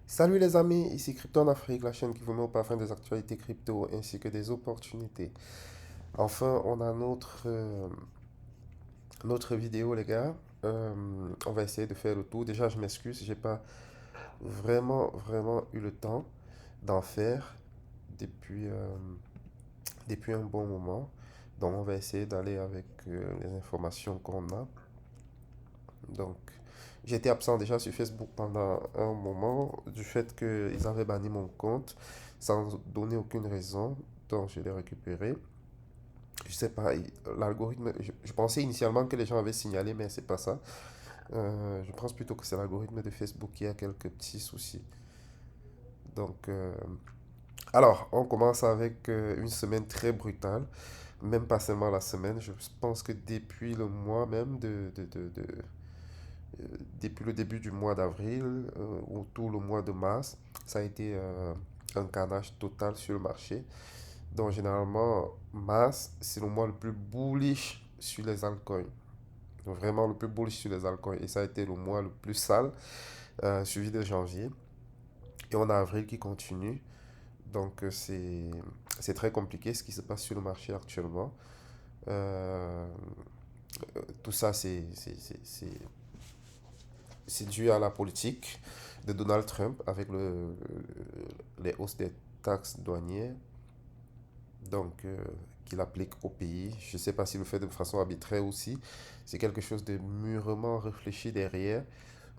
Salut les amis, ici Crypto en Afrique, la chaîne qui vous met au parfum des actualités crypto ainsi que des opportunités. Enfin, on a notre vidéo les gars. On va essayer de faire le tour. Déjà, je m'excuse, j'ai pas vraiment eu le temps d'en faire depuis, depuis un bon moment. Donc, on va essayer d'aller avec les informations qu'on a. Donc, j'étais absent déjà sur Facebook pendant un moment du fait qu'ils avaient banni mon compte sans donner aucune raison. Donc, je l'ai récupéré. Je sais pas, l'algorithme, je pensais initialement que les gens avaient signalé, mais c'est pas ça. Je pense plutôt que c'est l'algorithme de Facebook qui a quelques petits soucis. Donc, alors, on commence avec une semaine très brutale. Même pas seulement la semaine, je pense que depuis le mois même depuis le début du mois d'avril ou tout le mois de mars, ça a été un carnage total sur le marché. Donc généralement, mars, c'est le mois le plus bullish sur les altcoins. Vraiment le plus bullish sur les altcoins. Et ça a été le mois le plus sale, suivi de janvier. Et on a avril qui continue. Donc c'est très compliqué ce qui se passe sur le marché actuellement. Euh, tout ça, c'est dû à la politique de Donald Trump avec les hausses des taxes douanières donc, qu'il applique au pays. Je ne sais pas s'il le fait de façon arbitraire aussi. C'est quelque chose de mûrement réfléchi derrière.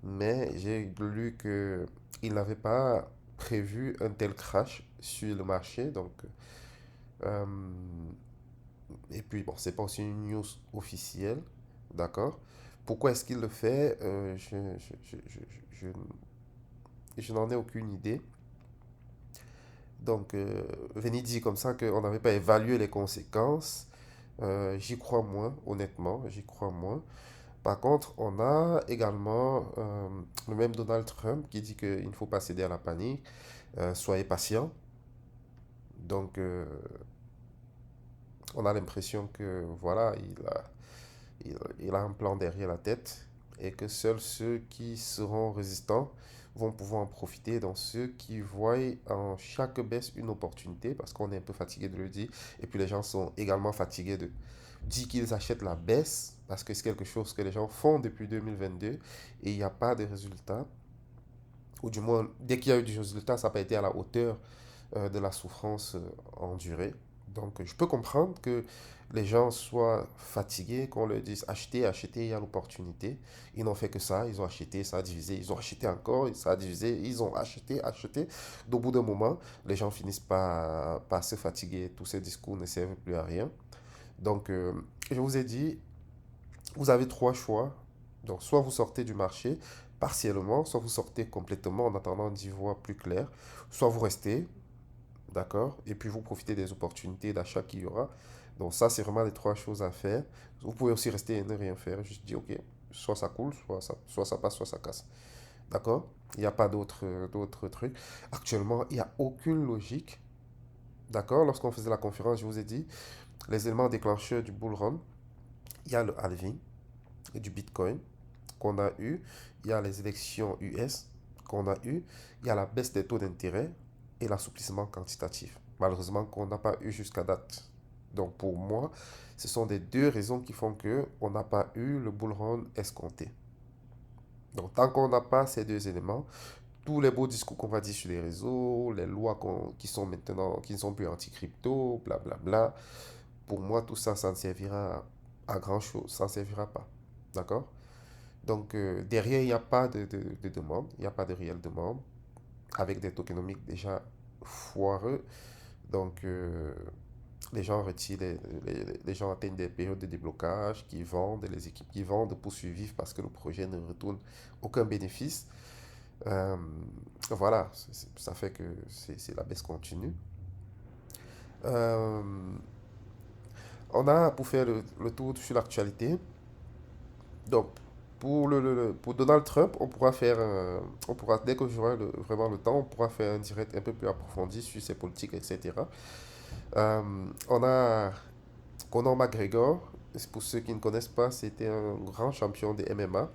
Mais j'ai lu qu'il n'avait pas prévu un tel crash sur le marché. Donc, euh, et puis, bon, c'est pas aussi une news officielle. D'accord? Pourquoi est-ce qu'il le fait? Je, je n'en ai aucune idée. Donc, venir dire comme ça qu'on n'avait pas évalué les conséquences, j'y crois moins, honnêtement, j'y crois moins. Par contre, on a également le même Donald Trump qui dit qu'il ne faut pas céder à la panique, soyez patient. Donc, on a l'impression que, voilà, il a un plan derrière la tête et que seuls ceux qui seront résistants vont pouvoir en profiter. Donc ceux qui voient en chaque baisse une opportunité, parce qu'on est un peu fatigué de le dire, et puis les gens sont également fatigués de dire qu'ils achètent la baisse, parce que c'est quelque chose que les gens font depuis 2022 et il n'y a pas de résultat. Ou du moins, dès qu'il y a eu du résultat, ça n'a pas été à la hauteur de la souffrance endurée. Donc, je peux comprendre que les gens soient fatigués, qu'on leur dise achetez, achetez, il y a l'opportunité. Ils n'ont fait que ça, ils ont acheté, ça a divisé, ils ont acheté encore, ça a divisé, ils ont acheté, acheté. Au bout d'un moment, les gens finissent par se fatiguer, tous ces discours ne servent plus à rien. Donc, je vous ai dit, vous avez trois choix. Donc, soit vous sortez du marché partiellement, soit vous sortez complètement en attendant d'y voir plus clair, soit vous restez, d'accord? Et puis vous profitez des opportunités d'achat qu'il y aura. Donc ça, c'est vraiment les trois choses à faire. Vous pouvez aussi rester et ne rien faire. Juste dire, ok, soit ça coule, soit ça passe, soit ça casse. D'accord? Il n'y a pas d'autres trucs. Actuellement, il n'y a aucune logique. D'accord? Lorsqu'on faisait la conférence, je vous ai dit, les éléments déclencheurs du bull run, il y a le halving et du Bitcoin qu'on a eu. Il y a les élections US qu'on a eu. Il y a la baisse des taux d'intérêt et l'assouplissement quantitatif. Malheureusement, qu'on n'a pas eu jusqu'à date. Donc pour moi, ce sont des deux raisons qui font que on n'a pas eu le bull run escompté. Donc tant qu'on n'a pas ces deux éléments, tous les beaux discours qu'on va dire sur les réseaux, les lois qui sont maintenant, qui ne sont plus anti-crypto, blablabla, pour moi tout ça, ça ne servira à grand chose, ça ne servira pas. D'accord? Donc derrière, il n'y a pas de demande, il n'y a pas de réelle demande, avec des tokenomiques déjà foireux. Donc les gens retirent, les gens atteignent des périodes de déblocage, qui vendent, les équipes qui vendent pour survivre parce que le projet ne retourne aucun bénéfice. Euh, voilà, ça fait que c'est la baisse continue. Euh, on a, pour faire le tour sur l'actualité, donc pour Donald Trump, on pourra faire, on pourra, dès que j'aurai vraiment le temps, on pourra faire un direct un peu plus approfondi sur ses politiques, etc. On a Conor McGregor, pour ceux qui ne connaissent pas, c'était un grand champion de MMA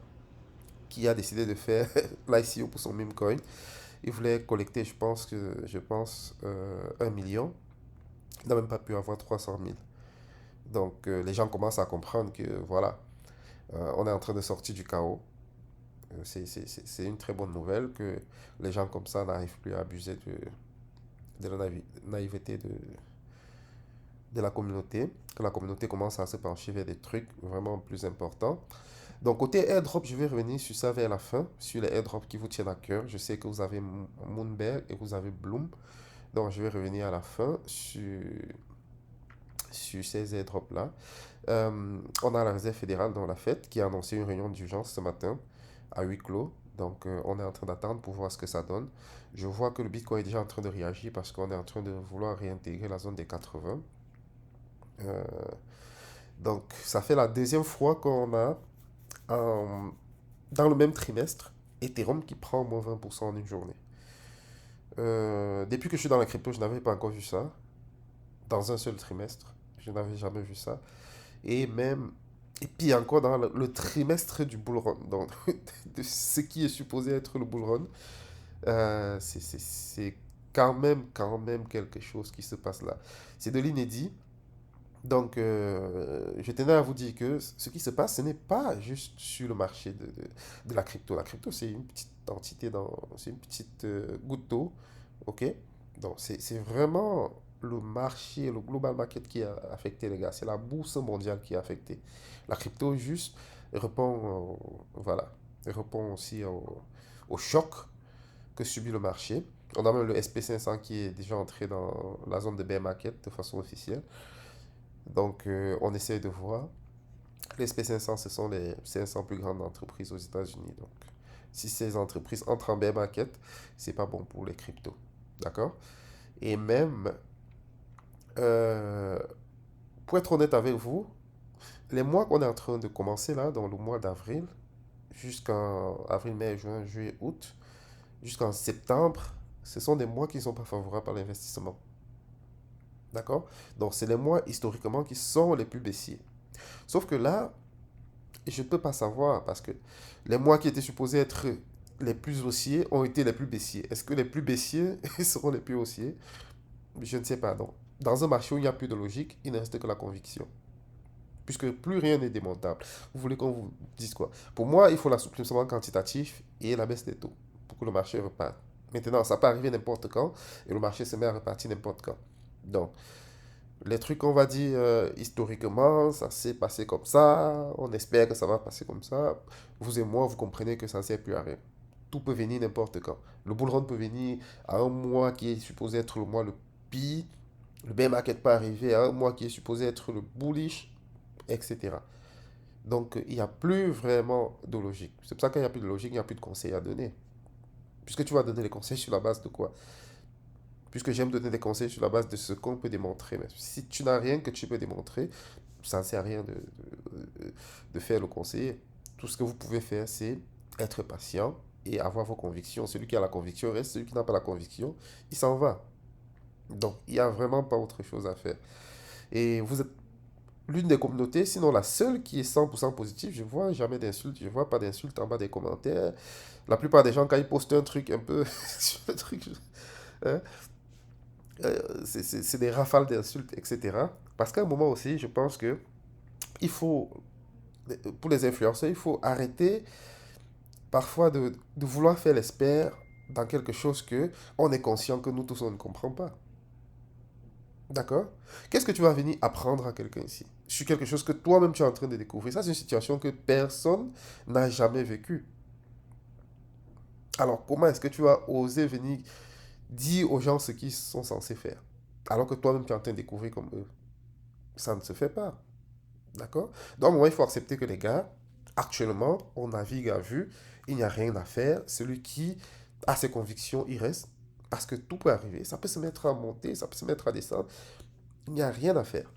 qui a décidé de faire l'ICO pour son meme coin. Il voulait collecter, je pense 1 million. Il n'a même pas pu avoir 300 000. Donc les gens commencent à comprendre que voilà, on est en train de sortir du chaos. C'est une très bonne nouvelle que les gens comme ça n'arrivent plus à abuser de la naïveté de la communauté, que la communauté commence à se pencher vers des trucs vraiment plus importants. Donc, côté airdrop, je vais revenir sur ça vers la fin, sur les airdrops qui vous tiennent à cœur. Je sais que vous avez Moonbear et vous avez Bloom. Donc, je vais revenir à la fin sur ces airdrops-là. On a la Réserve fédérale dans la fête qui a annoncé une réunion d'urgence ce matin à huis clos. Donc, on est en train d'attendre pour voir ce que ça donne. Je vois que le Bitcoin est déjà en train de réagir parce qu'on est en train de vouloir réintégrer la zone des 80. Euh, donc, ça fait la deuxième fois qu'on a, euh, dans le même trimestre, Ethereum qui prend au moins 20% en une journée. Depuis que je suis dans la crypto, je n'avais pas encore vu ça. Dans un seul trimestre, je n'avais jamais vu ça. Et même, et puis encore dans le trimestre du bull run, donc de ce qui est supposé être le bull run, c'est quand même quelque chose qui se passe là. C'est de l'inédit. Donc, je tenais à vous dire que ce qui se passe, ce n'est pas juste sur le marché de la crypto. La crypto, c'est une petite entité, c'est une petite goutte d'eau, ok? Donc, c'est vraiment le marché, le global market qui a affecté les gars. C'est la bourse mondiale qui a affecté. La crypto, juste, répond, voilà, répond aussi au choc que subit le marché. On a même le SP500 qui est déjà entré dans la zone de bear market de façon officielle. Donc, on essaie de voir. Les SP500, ce sont les 500 plus grandes entreprises aux États-Unis. Donc, si ces entreprises entrent en bear market, c'est pas bon pour les cryptos. D'accord? Et même, euh, pour être honnête avec vous, les mois qu'on est en train de commencer là, dans le mois d'avril, jusqu'en avril, mai, juin, juillet, août, jusqu'en septembre, ce sont des mois qui ne sont pas favorables à l'investissement. D'accord? Donc, c'est les mois historiquement qui sont les plus baissiers. Sauf que là, je ne peux pas savoir parce que les mois qui étaient supposés être les plus haussiers ont été les plus baissiers. Est-ce que les plus baissiers seront les plus haussiers? Je ne sais pas. Donc, dans un marché où il n'y a plus de logique, il ne reste que la conviction. Puisque plus rien n'est démontable. Vous voulez qu'on vous dise quoi? Pour moi, il faut l'assouplissement quantitatif et la baisse des taux pour que le marché reparte. Maintenant, ça peut arriver n'importe quand et le marché se met à repartir n'importe quand. Donc, les trucs, on va dire, historiquement, ça s'est passé comme ça, on espère que ça va passer comme ça. Vous et moi, vous comprenez que ça ne sert plus à rien. Tout peut venir n'importe quand. Le bull run peut venir à un mois qui est supposé être le mois le pire. Le bear market peut arriver à un mois qui est supposé être le bullish, etc. Donc, il n'y a plus vraiment de logique. C'est pour ça qu'il n'y a plus de logique, il n'y a plus de conseils à donner. Puisque tu vas donner les conseils sur la base de quoi? Puisque j'aime donner des conseils sur la base de ce qu'on peut démontrer. Mais si tu n'as rien que tu peux démontrer, ça ne sert à rien de faire le conseiller. Tout ce que vous pouvez faire, c'est être patient et avoir vos convictions. Celui qui a la conviction reste, celui qui n'a pas la conviction, il s'en va. Donc, il n'y a vraiment pas autre chose à faire. Et vous êtes l'une des communautés, sinon la seule qui est 100% positive. Je vois jamais d'insultes, je vois pas d'insultes en bas des commentaires. La plupart des gens, quand ils postent un truc un peu sur le truc, hein, c'est des rafales d'insultes, etc. Parce qu'à un moment aussi, je pense que il faut, pour les influenceurs, il faut arrêter parfois de vouloir faire l'expert dans quelque chose que on est conscient que nous tous on ne comprend pas. D'accord? Qu'est-ce que tu vas venir apprendre à quelqu'un ici? Sur quelque chose que toi-même tu es en train de découvrir. Ça, c'est une situation que personne n'a jamais vécue. Alors, comment est-ce que tu vas oser venir dire aux gens ce qu'ils sont censés faire? Alors que toi-même tu es en train de découvrir comme eux. Ça ne se fait pas. D'accord? Donc, à un moment, il faut accepter que les gars, actuellement, on navigue à vue, il n'y a rien à faire. Celui qui a ses convictions, il reste. Parce que tout peut arriver. Ça peut se mettre à monter, ça peut se mettre à descendre. Il n'y a rien à faire.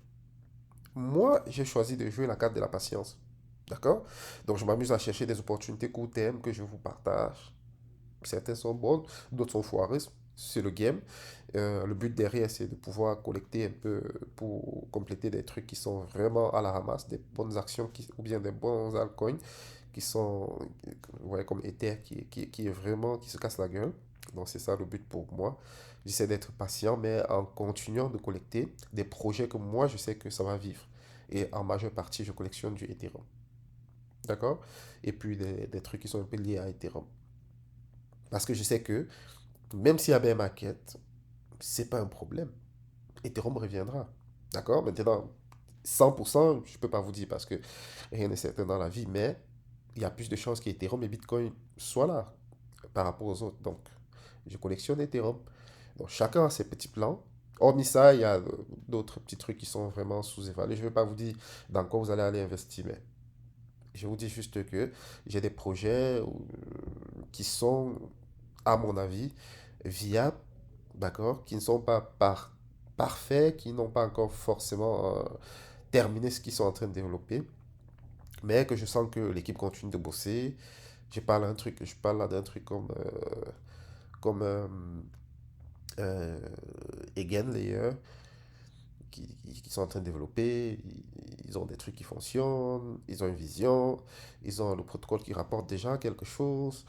Moi, j'ai choisi de jouer la carte de la patience. D'accord? Donc, je m'amuse à chercher des opportunités court terme que je vous partage. Certaines sont bonnes, d'autres sont foireuses. C'est le game. Le but derrière, c'est de pouvoir collecter un peu pour compléter des trucs qui sont vraiment à la ramasse, des bonnes actions ou bien des bons altcoins qui sont ouais, comme Ether qui est vraiment qui se casse la gueule. Donc c'est ça le but pour moi. J'essaie d'être patient, mais en continuant de collecter des projets que moi je sais que ça va vivre. Et en majeure partie, je collectionne du Ethereum. D'accord? Et puis des trucs qui sont un peu liés à Ethereum. Parce que je sais que même s'il y a bear market, c'est pas un problème. Ethereum reviendra. D'accord? Maintenant, 100%, je ne peux pas vous dire parce que rien n'est certain dans la vie, mais il y a plus de chances qu'Ethereum et Bitcoin soient là par rapport aux autres. Donc, je collectionne Ethereum. Donc, chacun a ses petits plans. Hormis ça, il y a d'autres petits trucs qui sont vraiment sous-évalués. Je ne vais pas vous dire dans quoi vous allez aller investir, mais je vous dis juste que j'ai des projets qui sont, à mon avis, viables, d'accord, qui ne sont pas parfaits, qui n'ont pas encore forcément terminé ce qu'ils sont en train de développer, mais que je sens que l'équipe continue de bosser. Je parle là d'un truc comme euh, Eigenlayer, qui sont en train de développer. Ils ont des trucs qui fonctionnent, ils ont une vision, ils ont le protocole qui rapporte déjà quelque chose,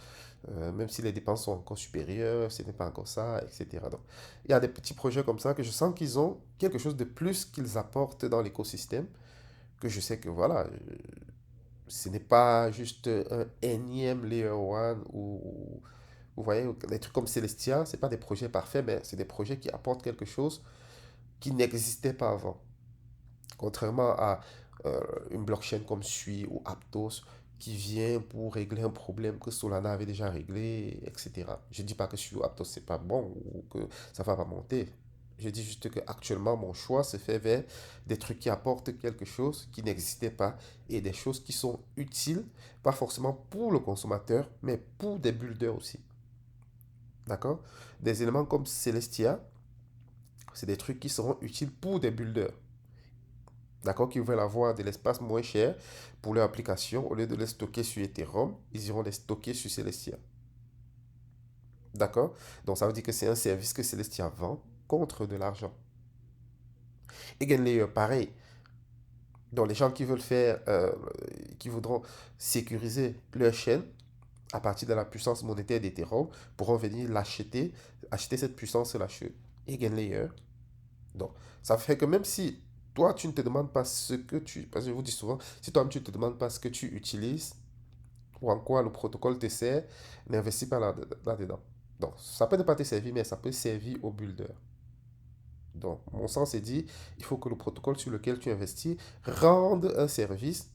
même si les dépenses sont encore supérieures, ce n'est pas encore ça, etc. Donc, il y a des petits projets comme ça que je sens qu'ils ont quelque chose de plus qu'ils apportent dans l'écosystème, que je sais que voilà, ce n'est pas juste un énième Layer one ou vous voyez, des trucs comme Celestia, ce n'est pas des projets parfaits, mais c'est des projets qui apportent quelque chose qui n'existait pas avant. Contrairement à une blockchain comme Sui ou Aptos qui vient pour régler un problème que Solana avait déjà réglé, etc. Je ne dis pas que Sui ou Aptos c'est pas bon ou que ça va pas monter. Je dis juste que actuellement mon choix se fait vers des trucs qui apportent quelque chose qui n'existait pas et des choses qui sont utiles, pas forcément pour le consommateur, mais pour des builders aussi. D'accord? Des éléments comme Celestia, c'est des trucs qui seront utiles pour des builders. D'accord, qui veulent avoir de l'espace moins cher pour leur application, au lieu de les stocker sur Ethereum, ils iront les stocker sur Celestia. D'accord? Donc ça veut dire que c'est un service que Celestia vend contre de l'argent. Eigenlayer, pareil. Donc les gens qui veulent faire, qui voudront sécuriser leur chaîne à partir de la puissance monétaire d'Ethereum pourront venir l'acheter, acheter cette puissance-là chez Eigenlayer. Donc, ça fait que même si toi, tu ne te demandes pas ce que tu... Parce que je vous dis souvent, si toi-même, tu ne te demandes pas ce que tu utilises ou en quoi le protocole te sert, n'investis pas là-dedans. Donc, ça peut ne pas te servir, mais ça peut servir au builder. Donc, mon sens est dit, il faut que le protocole sur lequel tu investis rende un service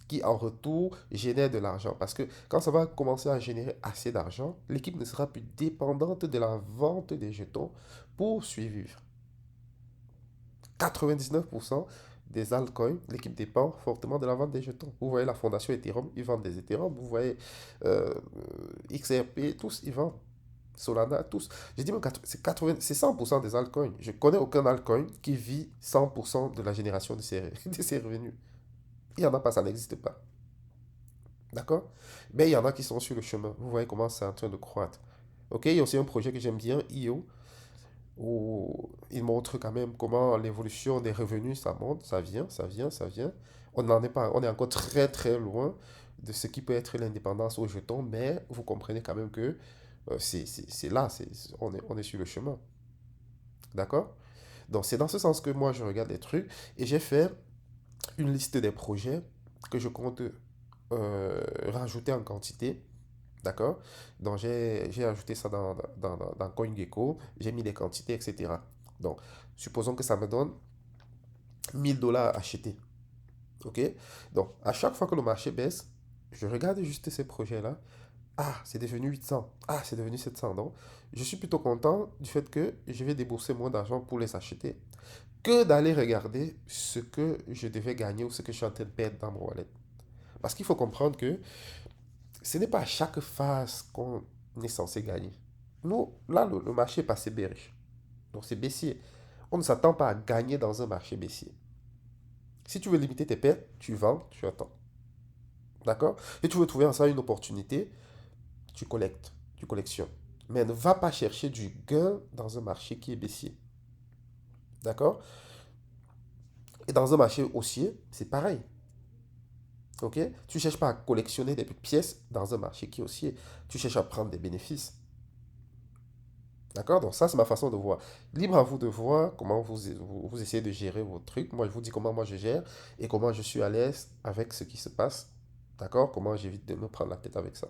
qui, en retour, génère de l'argent. Parce que quand ça va commencer à générer assez d'argent, l'équipe ne sera plus dépendante de la vente des jetons pour survivre. 99% des altcoins, l'équipe dépend fortement de la vente des jetons. Vous voyez la fondation Ethereum, ils vendent des Ethereum. Vous voyez euh, XRP, tous ils vendent. Solana, tous. J'ai dit même c'est 80, c'est 100% des altcoins. Je connais aucun altcoin qui vit 100% de la génération de ses, de ses revenus. Il n'y en a pas, ça n'existe pas. D'accord? Mais il y en a qui sont sur le chemin. Vous voyez comment c'est en train de croître. Ok, il y a aussi un projet que j'aime bien, IO, où il montre quand même comment l'évolution des revenus, ça monte, ça vient, ça vient, ça vient. On n'en est pas, on est encore très très loin de ce qui peut être l'indépendance au jeton, mais vous comprenez quand même que c'est là, on est sur le chemin. D'accord? Donc c'est dans ce sens que moi je regarde les trucs et j'ai fait une liste des projets que je compte rajouter en quantité. D'accord? Donc, j'ai ajouté ça dans CoinGecko, j'ai mis les quantités, etc. Donc, supposons que ça me donne 1000 $ achetés. OK? Donc, à chaque fois que le marché baisse, je regarde juste ces projets-là. Ah, c'est devenu 800. Ah, c'est devenu 700. Donc, je suis plutôt content du fait que je vais débourser moins d'argent pour les acheter que d'aller regarder ce que je devais gagner ou ce que je suis en train de perdre dans mon wallet. Parce qu'il faut comprendre que ce n'est pas à chaque phase qu'on est censé gagner. Nous, là, le marché est passé bearish. Donc c'est baissier. On ne s'attend pas à gagner dans un marché baissier. Si tu veux limiter tes pertes, tu vends, tu attends. D'accord? Et tu veux trouver en ça une opportunité, tu collectes, tu collectionnes. Mais ne va pas chercher du gain dans un marché qui est baissier. D'accord? Et dans un marché haussier, c'est pareil. Ok? Tu ne cherches pas à collectionner des pièces dans un marché qui est haussier. Tu cherches à prendre des bénéfices. D'accord? Donc ça, c'est ma façon de voir. Libre à vous de voir comment vous essayez de gérer vos trucs. Moi, je vous dis comment moi je gère et comment je suis à l'aise avec ce qui se passe. D'accord? Comment j'évite de me prendre la tête avec ça.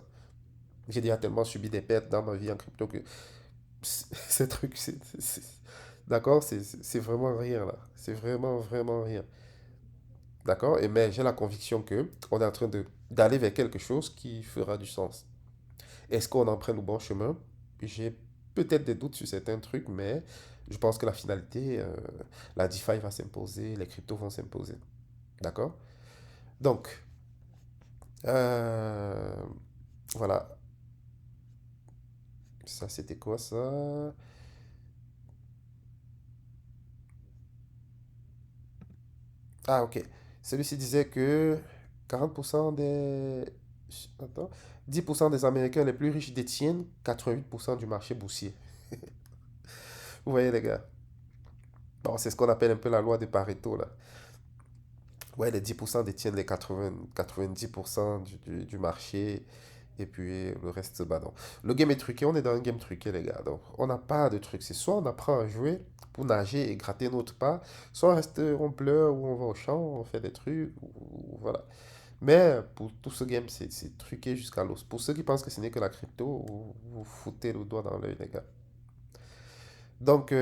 J'ai déjà tellement subi des pertes dans ma vie en crypto que ces trucs, d'accord? C'est vraiment rien là. C'est vraiment, vraiment rien. D'accord? Et mais j'ai la conviction que on est en train d'aller vers quelque chose qui fera du sens. Est-ce qu'on emprunte le bon chemin? J'ai peut-être des doutes sur certains trucs, mais je pense que la finalité, la DeFi va s'imposer, les cryptos vont s'imposer. D'accord? Donc, euh, voilà. Ça, c'était quoi ça? Ah, ok. Celui-ci disait que 40% des... Attends. 10% des Américains les plus riches détiennent 88% du marché boursier. Vous voyez, les gars? Bon, c'est ce qu'on appelle un peu la loi de Pareto, là. Ouais, les 10% détiennent les 90% du marché. Et puis le reste, bah non. Le game est truqué, on est dans un game truqué, les gars. Donc, on n'a pas de truc. C'est soit on apprend à jouer pour nager et gratter notre pas, soit on reste, on pleure ou on va au champ, on fait des trucs, voilà. Mais pour tout ce game, c'est truqué jusqu'à l'os. Pour ceux qui pensent que ce n'est que la crypto, vous foutez le doigt dans l'œil, les gars. Donc,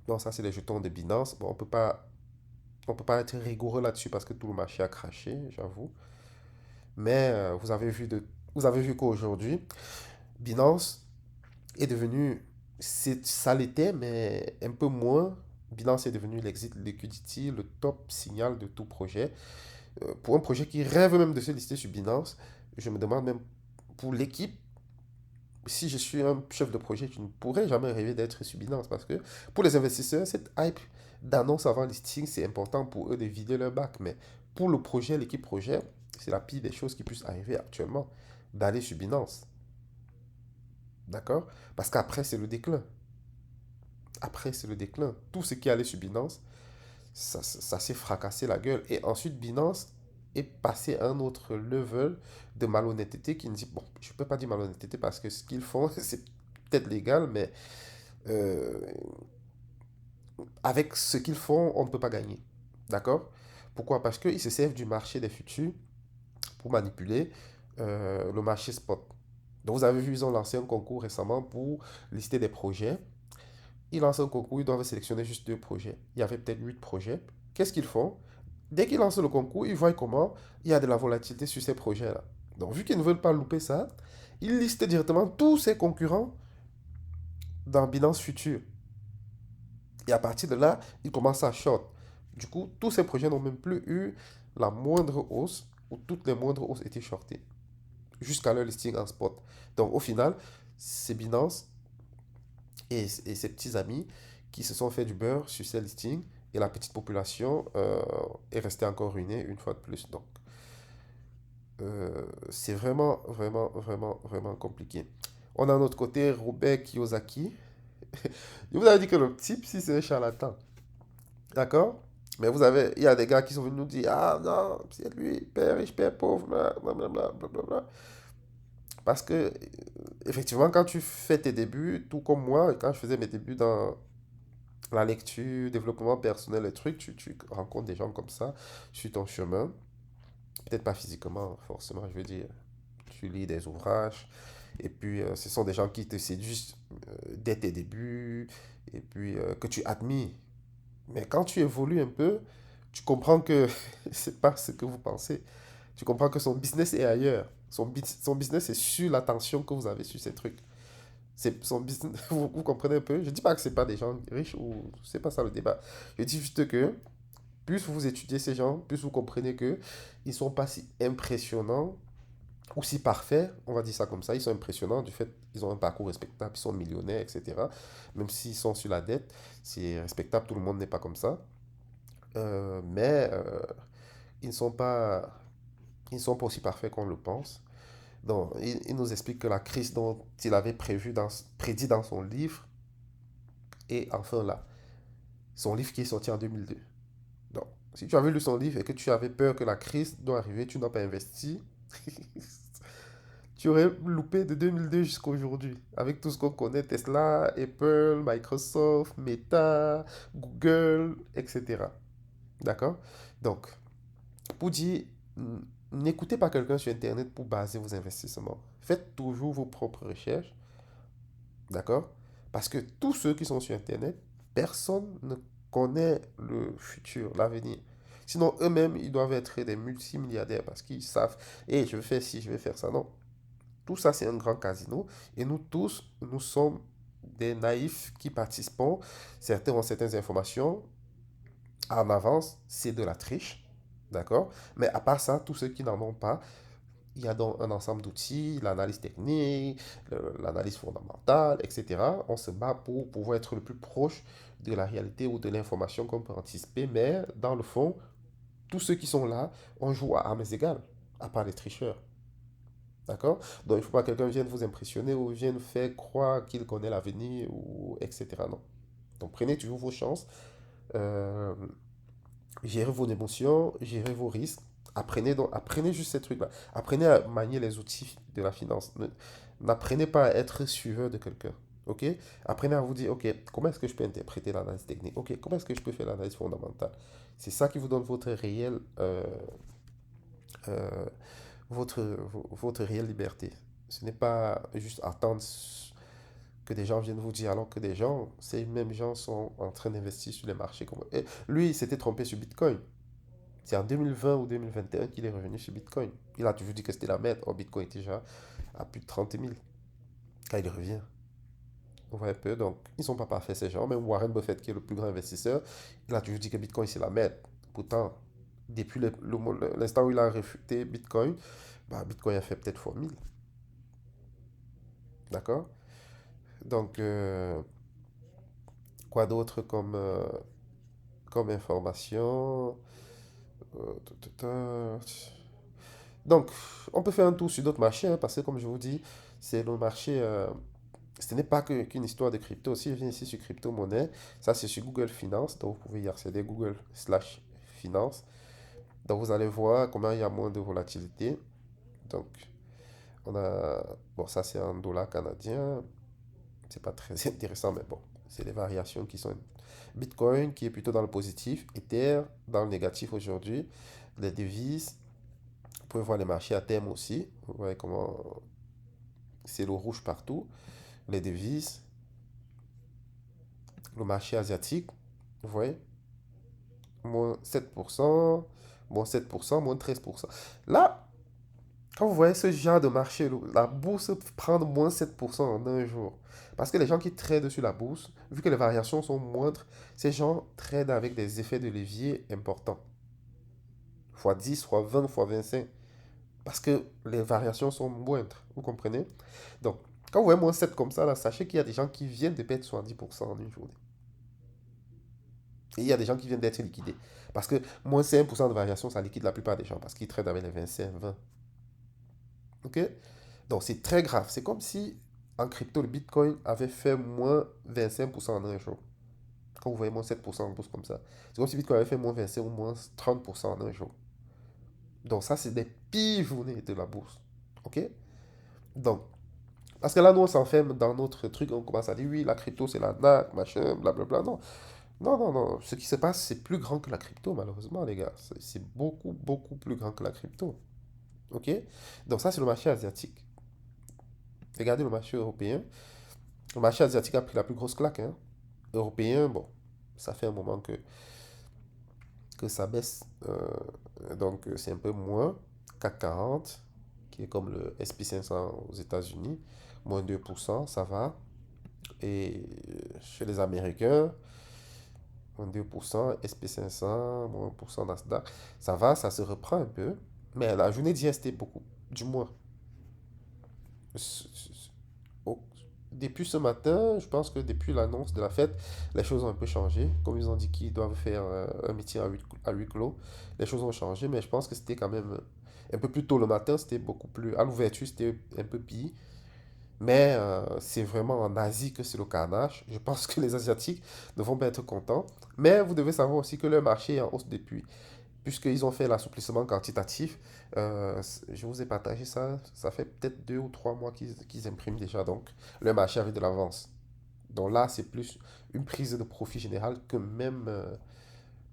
bon, ça, c'est les jetons de Binance. Bon, on peut pas être rigoureux là-dessus parce que tout le marché a craché, j'avoue. Mais vous avez vu qu'aujourd'hui, Binance est devenu, ça l'était, mais un peu moins. Binance est devenu l'exit liquidity, le top signal de tout projet. Pour un projet qui rêve même de se lister sur Binance, je me demande même pour l'équipe, si je suis un chef de projet, je ne pourrais jamais rêver d'être sur Binance parce que pour les investisseurs, cette hype d'annonce avant listing, c'est important pour eux de vider leur bac. Mais pour le projet, l'équipe projet, c'est la pire des choses qui puissent arriver actuellement d'aller sur Binance. D'accord? Parce qu'après, c'est le déclin. Après, c'est le déclin. Tout ce qui allait sur Binance, ça s'est fracassé la gueule. Et ensuite, Binance est passé à un autre level de malhonnêteté qui ne dit, bon, je ne peux pas dire malhonnêteté parce que ce qu'ils font, c'est peut-être légal, mais euh, avec ce qu'ils font, on ne peut pas gagner. D'accord? Pourquoi? Parce qu'ils se servent du marché des futurs pour manipuler le marché spot. Donc, vous avez vu, ils ont lancé un concours récemment pour lister des projets. Ils lancent un concours, ils doivent sélectionner juste deux projets. Il y avait peut-être 8 projets. Qu'est-ce qu'ils font? Dès qu'ils lancent le concours, ils voient comment il y a de la volatilité sur ces projets-là. Donc, vu qu'ils ne veulent pas louper ça, ils listent directement tous ces concurrents dans Binance Future. Et à partir de là, ils commencent à short. Du coup, tous ces projets n'ont même plus eu la moindre hausse ou toutes les moindres hausses étaient shortées jusqu'à leur listing en spot. Donc, au final, c'est Binance et ses petits amis qui se sont fait du beurre sur ces listings et la petite population est restée encore ruinée une fois de plus. Donc, c'est vraiment, vraiment, vraiment, vraiment compliqué. On a un autre côté Robert Kiyosaki. Je vous avais dit que le type, si c'est un charlatan. D'accord? Mais vous avez, il y a des gars qui sont venus nous dire, ah non, c'est lui, père riche, père pauvre, blablabla, blablabla. Parce que, effectivement, quand tu fais tes débuts, tout comme moi, quand je faisais mes débuts dans la lecture, développement personnel, les trucs, tu rencontres des gens comme ça sur ton chemin. Peut-être pas physiquement, forcément, je veux dire. Tu lis des ouvrages, et puis ce sont des gens qui te séduisent dès tes débuts, et puis que tu admires. Mais quand tu évolues un peu, tu comprends que c'est pas ce que vous pensez. Tu comprends que son business est ailleurs. Son business est sur l'attention que vous avez sur ces trucs. C'est son business. Vous comprenez un peu? Je dis pas que c'est pas des gens riches ou c'est pas ça le débat. Je dis juste que plus vous étudiez ces gens, plus vous comprenez que ils sont pas si impressionnants ou si parfaits, on va dire ça comme ça. Ils sont impressionnants du fait qu'ils ont un parcours respectable, ils sont millionnaires, etc. Même s'ils sont sur la dette, c'est respectable. Tout le monde n'est pas comme ça. Mais ils ne sont pas, ils ne sont pas aussi parfaits qu'on le pense. Donc, il nous explique que la crise dont il avait prédit dans son livre est enfin là. Son livre qui est sorti en 2002. Donc, si tu avais lu son livre et que tu avais peur que la crise doit arriver, tu n'as pas investi, tu aurais loupé de 2002 jusqu'à aujourd'hui. Avec tout ce qu'on connaît, Tesla, Apple, Microsoft, Meta, Google, etc. D'accord? Donc, pour dire, n'écoutez pas quelqu'un sur Internet pour baser vos investissements. Faites toujours vos propres recherches. D'accord? Parce que tous ceux qui sont sur Internet, personne ne connaît le futur, l'avenir. Sinon, eux-mêmes, ils doivent être des multimilliardaires parce qu'ils savent, et je vais faire ci, je vais faire ça. Non. Tout ça, c'est un grand casino. Et nous tous, nous sommes des naïfs qui participons. Certains ont certaines informations en avance, c'est de la triche. D'accord? Mais à part ça, tous ceux qui n'en ont pas, il y a donc un ensemble d'outils, l'analyse technique, l'analyse fondamentale, etc. On se bat pour pouvoir être le plus proche de la réalité ou de l'information qu'on peut anticiper. Mais dans le fond, tous ceux qui sont là, on joue à armes égales, à part les tricheurs. D'accord? Donc il ne faut pas que quelqu'un vienne vous impressionner ou vienne faire croire qu'il connaît l'avenir ou etc. Non. Donc prenez toujours vos chances, euh, gérez vos émotions, gérez vos risques. Apprenez juste ces trucs-là. Apprenez à manier les outils de la finance. N'apprenez pas à être suiveur de quelqu'un. OK? Apprenez à vous dire, OK, comment est-ce que je peux interpréter l'analyse technique? OK, comment est-ce que je peux faire l'analyse fondamentale? C'est ça qui vous donne euh, votre réelle liberté. Ce n'est pas juste attendre que des gens viennent vous dire, alors que des gens, ces mêmes gens sont en train d'investir sur les marchés. Et lui, il s'était trompé sur Bitcoin. C'est en 2020 ou 2021 qu'il est revenu sur Bitcoin. Il a toujours dit que c'était la merde. Oh, Bitcoin était déjà à plus de 30 000 quand il revient. On voit un peu. Donc, ils ne sont pas parfaits, ces gens. Même Warren Buffett, qui est le plus grand investisseur, il a toujours dit que Bitcoin, c'est la merde. Pourtant, depuis l'instant où il a réfuté Bitcoin, bah, Bitcoin a fait peut-être fois 1000. D'accord? Donc, quoi d'autre comme information? Ta, ta, ta. Donc, on peut faire un tour sur d'autres marchés, hein, parce que comme je vous dis, c'est le marché. Ce n'est pas qu'une histoire de crypto. Si je viens ici sur crypto-monnaie, ça c'est sur Google Finance, donc vous pouvez y accéder, Google/Finance. Donc vous allez voir comment il y a moins de volatilité. Donc, on a. Bon, ça c'est un dollar canadien. C'est pas très intéressant, mais bon, c'est des variations qui sont. Bitcoin qui est plutôt dans le positif, Ether dans le négatif aujourd'hui. Les devises, vous pouvez voir les marchés à thème aussi. Vous voyez comment c'est le rouge partout. Les devises, le marché asiatique, vous voyez, moins 7%, moins 7%, moins 13%. Là, quand vous voyez ce genre de marché, la bourse prend moins 7% en un jour. Parce que les gens qui tradent sur la bourse, vu que les variations sont moindres, ces gens tradent avec des effets de levier importants. Fois 10, fois 20, fois 25. Parce que les variations sont moindres. Vous comprenez? Donc, quand vous voyez moins 7 comme ça, là, sachez qu'il y a des gens qui viennent de perdre 70% en une journée. Et il y a des gens qui viennent d'être liquidés. Parce que moins 5% de variation, ça liquide la plupart des gens. Parce qu'ils traitent avec les 25, 20. OK? Donc, c'est très grave. C'est comme si en crypto, le Bitcoin avait fait moins 25% en un jour. Quand vous voyez moins 7% en bourse comme ça. C'est comme si Bitcoin avait fait moins 25 ou moins 30% en un jour. Donc, ça, c'est des pires journées de la bourse. OK? Donc, parce que là, nous, on s'enferme dans notre truc. On commence à dire, oui, la crypto, c'est la NAC, machin, blablabla. Non, non, non, non. Ce qui se passe, c'est plus grand que la crypto, malheureusement, les gars. C'est beaucoup, beaucoup plus grand que la crypto. OK? Donc, ça, c'est le marché asiatique. Regardez le marché européen. Le marché asiatique a pris la plus grosse claque, hein. Européen, bon, ça fait un moment que ça baisse. Donc, c'est un peu moins. CAC 40, qui est comme le SP 500 aux États-Unis, moins 2%, ça va. Et chez les Américains, moins 2%, SP 500, moins 1% Nasdaq, ça va, ça se reprend un peu. Mais la journée d'hier, c'était beaucoup. Du moins, au- depuis ce matin, je pense que depuis l'annonce de la fête, les choses ont un peu changé. Comme ils ont dit qu'ils doivent faire un meeting à huis clos, les choses ont changé, mais je pense que c'était quand même un peu plus tôt le matin, c'était beaucoup plus. À l'ouverture, c'était un peu pire. Mais c'est vraiment en Asie que c'est le carnage. Je pense que les Asiatiques ne vont pas être contents. Mais vous devez savoir aussi que le marché est en hausse depuis. puisqu'ils ont fait l'assouplissement quantitatif, je vous ai partagé ça, ça fait peut-être 2 ou 3 mois qu'ils impriment déjà, donc le marché avait de l'avance. Donc là, c'est plus une prise de profit générale que même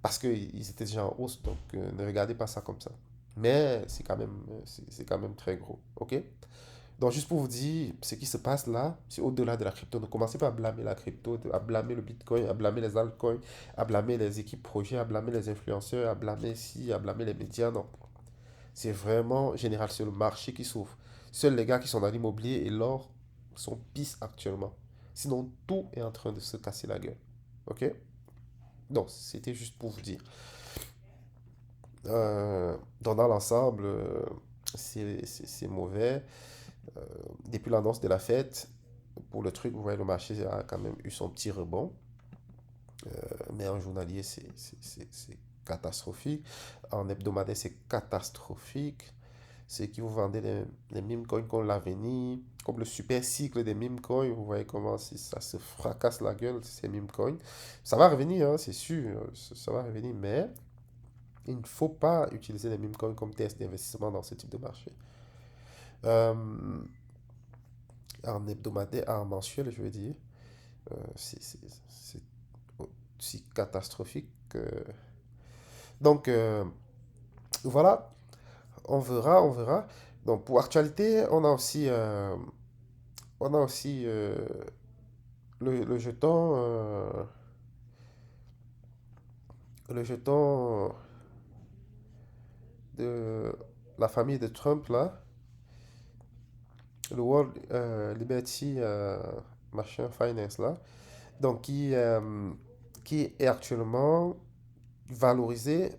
parce qu'ils étaient déjà en hausse, donc ne regardez pas ça comme ça. Mais c'est quand même très gros, ok? Donc juste pour vous dire, ce qui se passe là, c'est au-delà de la crypto. Ne commencez pas à blâmer la crypto, à blâmer le Bitcoin, à blâmer les altcoins, à blâmer les équipes projets, à blâmer les influenceurs, à blâmer ci, à blâmer les médias. Non, c'est vraiment général, c'est le marché qui souffre. Seuls les gars qui sont dans l'immobilier et l'or sont pistes actuellement. Sinon, tout est en train de se casser la gueule. Ok? Donc, c'était juste pour vous dire. Dans l'ensemble, c'est mauvais. Euh, Depuis l'annonce de la fête, pour le truc, vous voyez, le marché a quand même eu son petit rebond. Mais en journalier, c'est catastrophique. En hebdomadaire, c'est catastrophique. C'est qui vous vendez les meme coins comme l'avenir, comme le super cycle des meme coins. Vous voyez comment ça se fracasse la gueule, ces meme coins. Ça va revenir, hein, c'est sûr, ça va revenir, mais il ne faut pas utiliser les meme coins comme test d'investissement dans ce type de marché. Euh, En hebdomadaire, en mensuel, je veux dire, c'est aussi catastrophique. Donc, voilà, on verra, on verra. Donc, pour actualité, on a aussi le jeton, le jeton de la famille de Trump, là, le World Liberty machin Finance, là, donc qui est actuellement valorisé,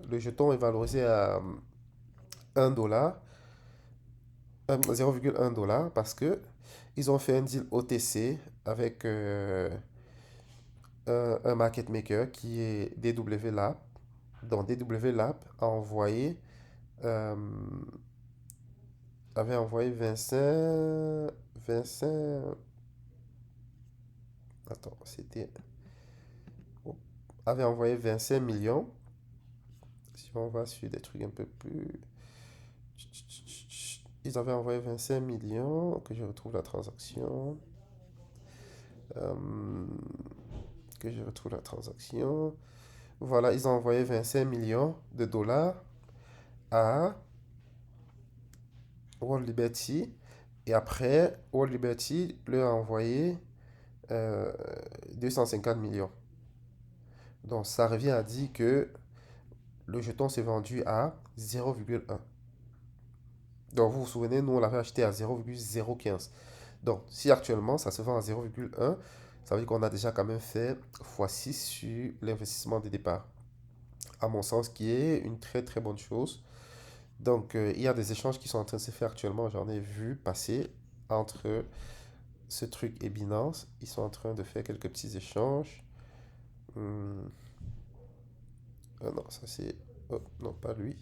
le jeton est valorisé à 1 dollar, 0,1 dollar, parce que ils ont fait un deal OTC avec un market maker qui est DW Lab. Donc DW Lab euh, avait envoyé Vincent, attends, oh, avait envoyé 25 millions. Si on va sur des trucs un peu plus, ils avaient envoyé 25 millions, que je retrouve la transaction, euh, que je retrouve la transaction. Voilà, ils ont envoyé 25 millions de dollars à World Liberty. Et après, World Liberty leur a envoyé euh, 250 millions. Donc ça revient à dire que le jeton s'est vendu à 0,1. Donc vous vous souvenez, nous on l'avait acheté à 0,015. Donc si actuellement ça se vend à 0,1, ça veut dire qu'on a déjà quand même fait x6 sur l'investissement de départ. À mon sens, qui est une très très bonne chose. Donc il y a des échanges qui sont en train de se faire actuellement. J'en ai vu passer entre ce truc et Binance. Ils sont en train de faire quelques petits échanges. Hmm, ah non, ça c'est... Oh, non, pas lui.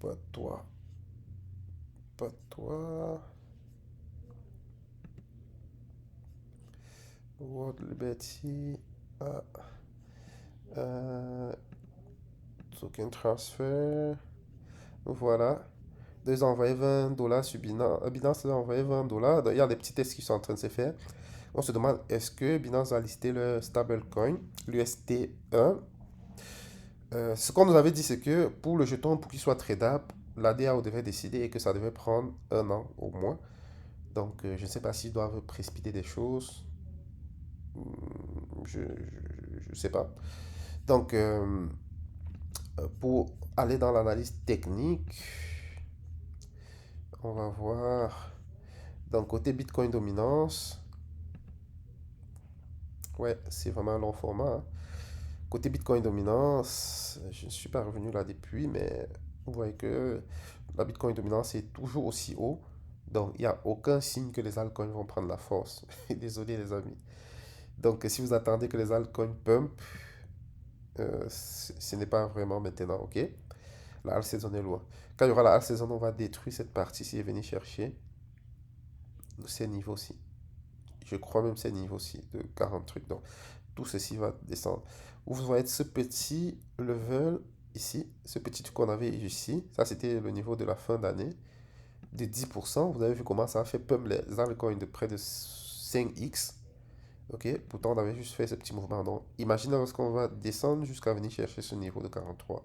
Pas toi. Pas toi. World Liberty. Ah, euh, token transfer. Voilà. Ils ont envoyé 20 dollars sur Binance. Binance a envoyé 20 dollars. Il y a des petits tests qui sont en train de se faire. On se demande est-ce que Binance a listé le stablecoin, l'UST1. Ce qu'on nous avait dit, c'est que pour le jeton, pour qu'il soit tradable, la DAO devait décider et que ça devait prendre 1 an au moins. Donc, je ne sais pas s'ils doivent précipiter des choses. Je ne sais pas. Donc, pour aller dans l'analyse technique, on va voir. Donc, côté Bitcoin dominance, ouais, c'est vraiment un long format, hein. Côté Bitcoin dominance, je ne suis pas revenu là depuis, mais vous voyez que la Bitcoin dominance est toujours aussi haut. Donc, il n'y a aucun signe que les altcoins vont prendre la force. Désolé, les amis. Donc, si vous attendez que les altcoins pump, ce n'est pas vraiment maintenant, ok? La half saison est loin. Quand il y aura la half saison, on va détruire cette partie-ci et venir chercher ces niveaux-ci. Je crois même ces niveaux-ci de 40 trucs. Donc, tout ceci va descendre. Vous voyez ce petit level ici, ce petit truc qu'on avait ici, ça c'était le niveau de la fin d'année de 10%. Vous avez vu comment ça a fait pump les altcoins de près de 5x. Ok, pourtant on avait juste fait ce petit mouvement. Donc imaginez lorsqu'on va descendre jusqu'à venir chercher ce niveau de 43.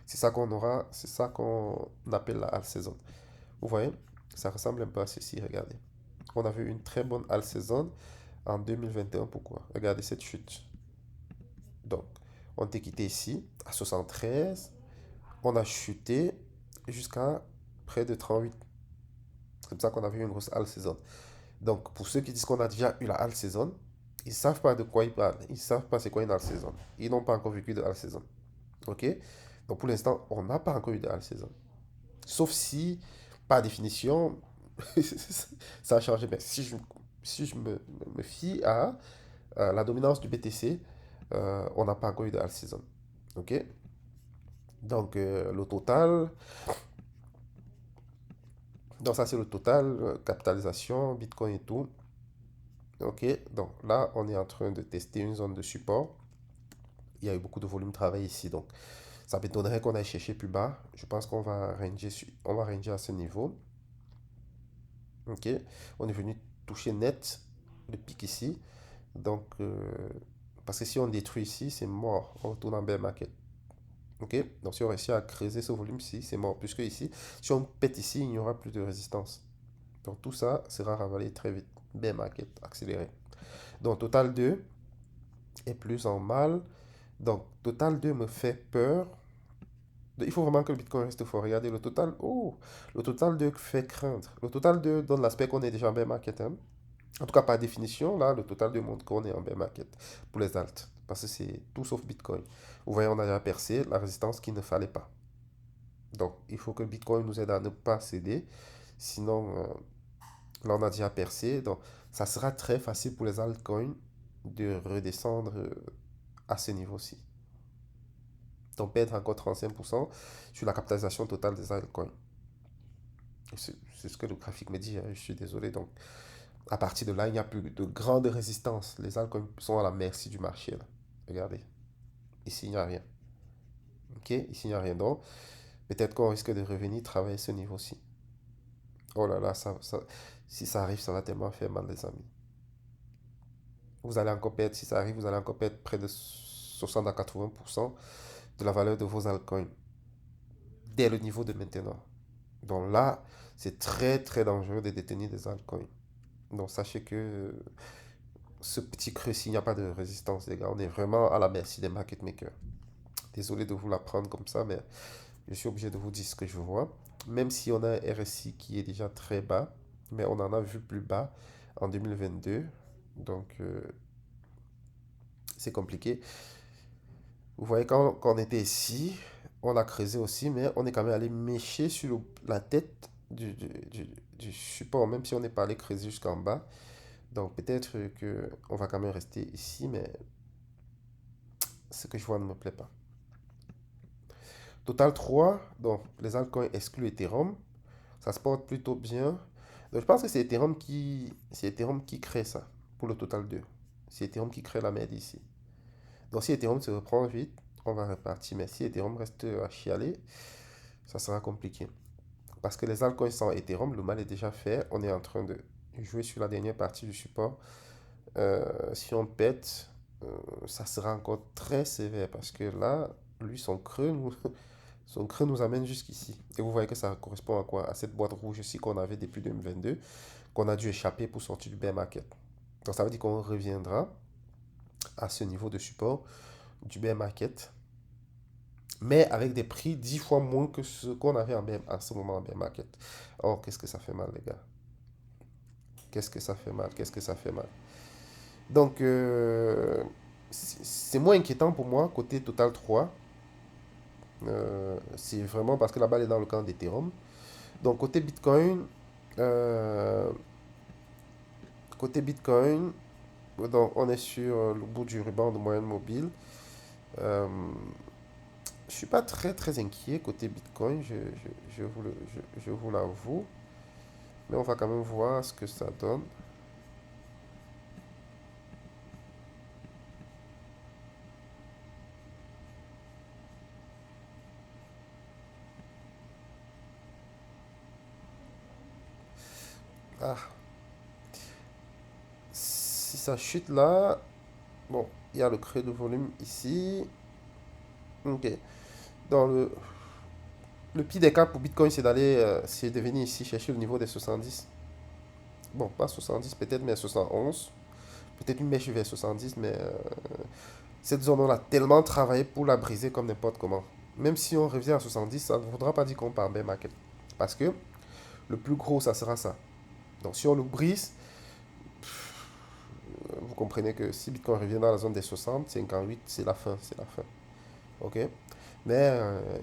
C'est ça qu'on aura, c'est ça qu'on appelle la half saison. Vous voyez, ça ressemble un peu à ceci, regardez. On avait une très bonne half saison en 2021. Pourquoi? Regardez cette chute. Donc, on était quitté ici à 73. On a chuté jusqu'à près de 38. C'est comme ça qu'on a vu une grosse half saison. Donc, pour ceux qui disent qu'on a déjà eu la half saison, ils ne savent pas de quoi ils parlent. Ils ne savent pas c'est quoi une half saison. Ils n'ont pas encore vécu de half saison. Ok? Donc, pour l'instant, on n'a pas encore eu de half saison. Sauf si, par définition, ça a changé. Mais si je me fie à la dominance du BTC, on n'a pas encore eu de half season. OK? Donc, le total, donc ça c'est le total, capitalisation, Bitcoin et tout. OK? Donc là, on est en train de tester une zone de support. Il y a eu beaucoup de volume travail ici. Donc, ça m'étonnerait qu'on aille chercher plus bas. Je pense qu'on va ranger, on va ranger à ce niveau. OK? On est venu toucher net le pic ici. Donc, parce que si on détruit ici, c'est mort. On retourne en bear market. OK? Donc, si on réussit à creuser ce volume-ci, c'est mort. Puisque ici, si on pète ici, il n'y aura plus de résistance. Donc, tout ça sera ravalé très vite. Bear market accéléré. Donc, total 2 est plus en mal. Donc, total 2 me fait peur. Il faut vraiment que le Bitcoin reste fort. Regardez le total. Oh, le total 2 fait craindre. Le total 2 donne l'aspect qu'on est déjà en bear market, hein. En tout cas, par définition, là, le total montre qu'on est en bear market pour les alts. Parce que c'est tout sauf Bitcoin. Vous voyez, on a déjà percé la résistance qu'il ne fallait pas. Donc, il faut que Bitcoin nous aide à ne pas céder. Sinon, là, on a déjà percé. Donc, ça sera très facile pour les altcoins de redescendre à ce niveau-ci. Donc, perdre encore 35% sur la capitalisation totale des altcoins. C'est ce que le graphique me dit, hein. Je suis désolé. Donc, à partir de là, il n'y a plus de grande résistance. Les altcoins sont à la merci du marché, là. Regardez. Ici, il n'y a rien. OK? Ici, il n'y a rien. Donc, peut-être qu'on risque de revenir travailler ce niveau-ci. Oh là là, si ça arrive, ça va tellement faire mal, les amis. Vous allez encore perdre, si ça arrive, vous allez encore perdre près de 60 à 80% de la valeur de vos altcoins dès le niveau de maintenant. Donc là, c'est très très dangereux de détenir des altcoins. Donc sachez que ce petit creux, s'il n'y a pas de résistance, les gars, on est vraiment à la merci des market makers. Désolé de vous l'apprendre comme ça, mais je suis obligé de vous dire ce que je vois. Même si on a un RSI qui est déjà très bas, mais on en a vu plus bas en 2022. Donc, c'est compliqué. Vous voyez, quand on était ici, on a creusé aussi, mais on est quand même allé mécher sur la tête du support, même si on n'est pas allé creuser jusqu'en bas. Donc, peut-être que on va quand même rester ici, mais ce que je vois ne me plaît pas. Total 3, donc les altcoins excluent Ethereum. Ça se porte plutôt bien. Donc, je pense que c'est Ethereum qui crée ça pour le total 2. C'est Ethereum qui crée la merde ici. Donc, si Ethereum se reprend vite, on va repartir. Mais si Ethereum reste à chialer, ça sera compliqué. Parce que les altcoins sans Ethereum, le mal est déjà fait. On est en train de jouer sur la dernière partie du support. Si on pète, ça sera encore très sévère. Parce que là, lui, son creux nous amène jusqu'ici. Et vous voyez que ça correspond à quoi? À cette boîte rouge ici qu'on avait depuis 2022, qu'on a dû échapper pour sortir du bear market. Donc ça veut dire qu'on reviendra à ce niveau de support du bear market, mais avec des prix 10 fois moins que ce qu'on avait à ce moment en bear market. Oh, qu'est-ce que ça fait mal, les gars. Qu'est-ce que ça fait mal, qu'est-ce que ça fait mal. Donc, c'est moins inquiétant pour moi, côté Total 3. C'est vraiment parce que la balle est dans le camp d'Ethereum. Donc, euh, côté Bitcoin, donc on est sur le bout du ruban de moyenne mobile. Euh, je suis pas très très inquiet côté Bitcoin, je vous l'avoue. Mais on va quand même voir ce que ça donne. Ah, si ça chute là, bon, il y a le creux de volume ici. Ok. Dans le pire des cas pour Bitcoin, c'est de venir ici chercher le niveau des 70. Bon, pas 70 peut-être, mais 71. Peut-être une mèche vers 70, mais cette zone, on a tellement travaillé pour la briser comme n'importe comment. Même si on revient à 70, ça ne voudra pas dire qu'on part bear market. Parce que le plus gros, ça sera ça. Donc si on le brise, vous comprenez que si Bitcoin revient dans la zone des 60, 58, c'est la fin, c'est la fin. OK? Mais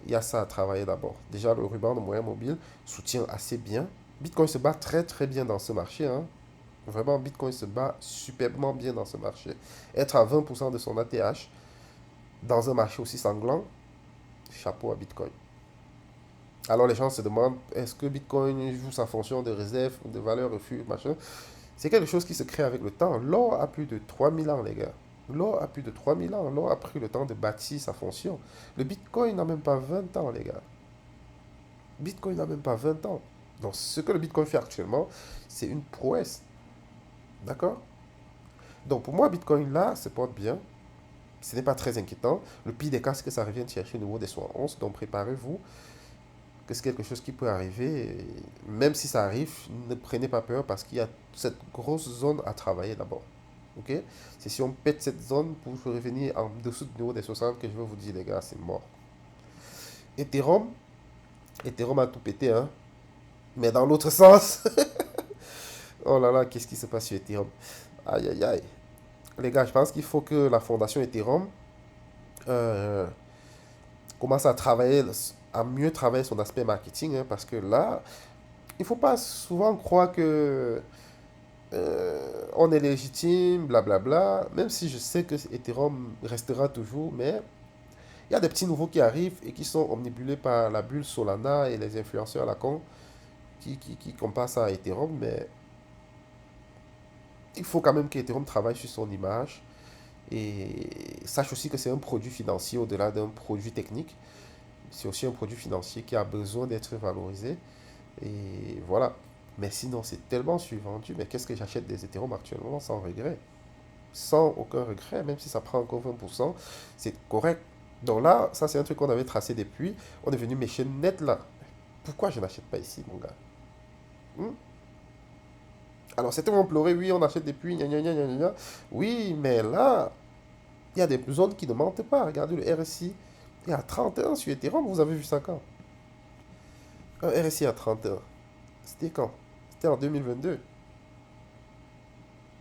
il y a ça à travailler d'abord. Déjà, le ruban de moyen mobile soutient assez bien. Bitcoin se bat très très bien dans ce marché, hein. Vraiment, Bitcoin se bat superbement bien dans ce marché. Être à 20% de son ATH dans un marché aussi sanglant, chapeau à Bitcoin. Alors les gens se demandent, est-ce que Bitcoin joue sa fonction de réserve, de valeur refuge, machin? C'est quelque chose qui se crée avec le temps. L'or a plus de 3000 ans, les gars. L'or a plus de 3000 ans. L'or a pris le temps de bâtir sa fonction. Le Bitcoin n'a même pas 20 ans, les gars. Bitcoin n'a même pas 20 ans. Donc ce que le Bitcoin fait actuellement, c'est une prouesse. D'accord? Donc pour moi, Bitcoin là se porte bien. Ce n'est pas très inquiétant. Le pire des cas, c'est que ça revienne chercher le niveau des 111. Donc préparez-vous que c'est quelque chose qui peut arriver. Et même si ça arrive, ne prenez pas peur parce qu'il y a cette grosse zone à travailler d'abord. Ok? C'est si on pète cette zone pour revenir en dessous du niveau des 60 que je vais vous dire, les gars, c'est mort. Ethereum, Ethereum a tout pété, hein. Mais dans l'autre sens, oh là là, qu'est-ce qui se passe sur Ethereum? Aïe aïe aïe. Les gars, je pense qu'il faut que la fondation Ethereum euh, commence à travailler, à mieux travailler son aspect marketing, hein, parce que là, il ne faut pas souvent croire que on est légitime, blablabla, même si je sais que Ethereum restera toujours, mais il y a des petits nouveaux qui arrivent et qui sont omnibulés par la bulle Solana et les influenceurs à la con qui comparent ça à Ethereum, mais il faut quand même qu'Ethereum travaille sur son image et sache aussi que c'est un produit financier au-delà d'un produit technique. C'est aussi un produit financier qui a besoin d'être valorisé. Et voilà. Mais sinon, c'est tellement survendu. Mais qu'est-ce que j'achète des Ethereum actuellement sans regret? Sans aucun regret, même si ça prend encore 20%, c'est correct. Donc là, ça c'est un truc qu'on avait tracé depuis. On est venu mécher net là. Pourquoi je n'achète pas ici, mon gars? Hmm. Alors c'était vont pleurer, oui, on achète depuis, gna gna gna gna gna. Oui, mais là, il y a des zones qui ne mentent pas. Regardez le RSI. Il y a 31 sur Ethereum, vous avez vu ça quand? Un RSI à 31. C'était quand? C'était en 2022.